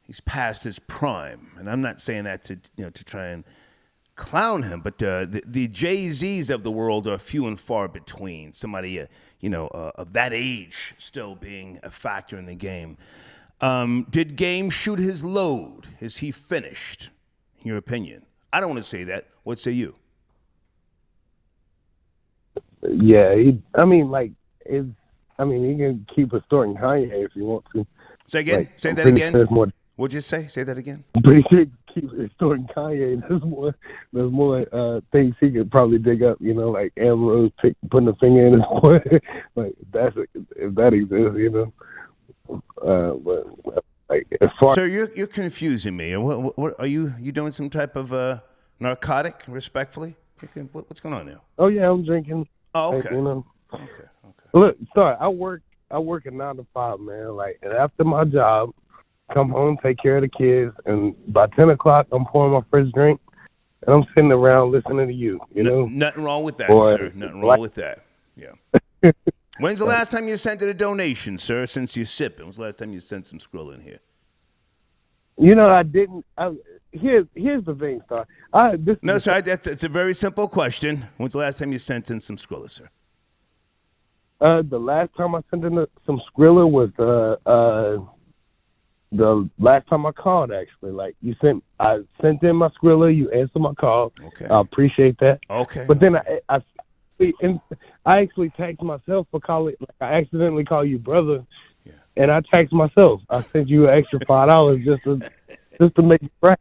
S1: he's past his prime. And I'm not saying that to try and clown him, but the Jay-Z's of the world are few and far between. Somebody, of that age still being a factor in the game. Did Game shoot his load? Is he finished, in your opinion? I don't want to say that. What say you?
S14: Yeah, he can keep restoring Kanye if he wants to.
S1: Say again?
S14: Like,
S1: say that again? What'd you say? Say that again?
S14: I'm pretty sure he can keep restoring Kanye. There's more things he could probably dig up, you know, like Ambrose putting a finger in his foot. Like, if that exists, you know. But like, as far
S1: Sir, you're confusing me. What are you doing some type of narcotic, respectfully? What's going on now?
S14: Oh, yeah, I'm drinking.
S1: Oh, okay.
S14: Like, you know.
S1: Okay.
S14: Look, sorry, I work a 9 to 5, man. Like, and after my job, come home, take care of the kids, and by 10 o'clock, I'm pouring my first drink, and I'm sitting around listening to you. You know,
S1: nothing wrong with that, sir. Nothing wrong with that. Yeah. When's the last time you sent a donation, sir? Since you're sipping, when's the last time you sent some Skrilla in here?
S14: You know, I didn't. Here's the thing, sir.
S1: It's a very simple question. When's the last time you sent in some Skrilla, sir?
S14: The last time I sent in some Skrilla was the last time I called, actually. Like, I sent in my Skrilla, you answered my call.
S1: Okay.
S14: I appreciate that.
S1: Okay.
S14: But then I actually taxed myself for calling. Like, I accidentally called you brother, and I taxed myself. I sent you an extra $5 just to make it right.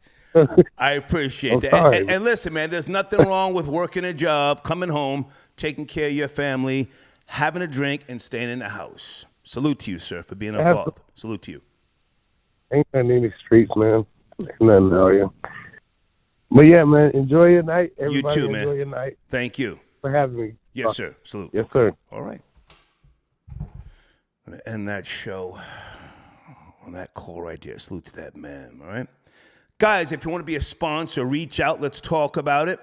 S1: I appreciate that. And listen, man, there's nothing wrong with working a job, coming home, taking care of your family, having a drink, and staying in the house. Salute to you, sir, for being a father. Salute to you.
S14: Ain't nothing in the streets, man. Ain't nothing out here. But yeah, man, enjoy your night. Everybody
S1: you too, man.
S14: Enjoy your night.
S1: Thank you
S14: for having me.
S1: Yes, sir. Salute.
S14: Yes, sir.
S1: All right. I'm going to end that show on that call right there. Salute to that man, all right? Guys, if you want to be a sponsor, reach out. Let's talk about it.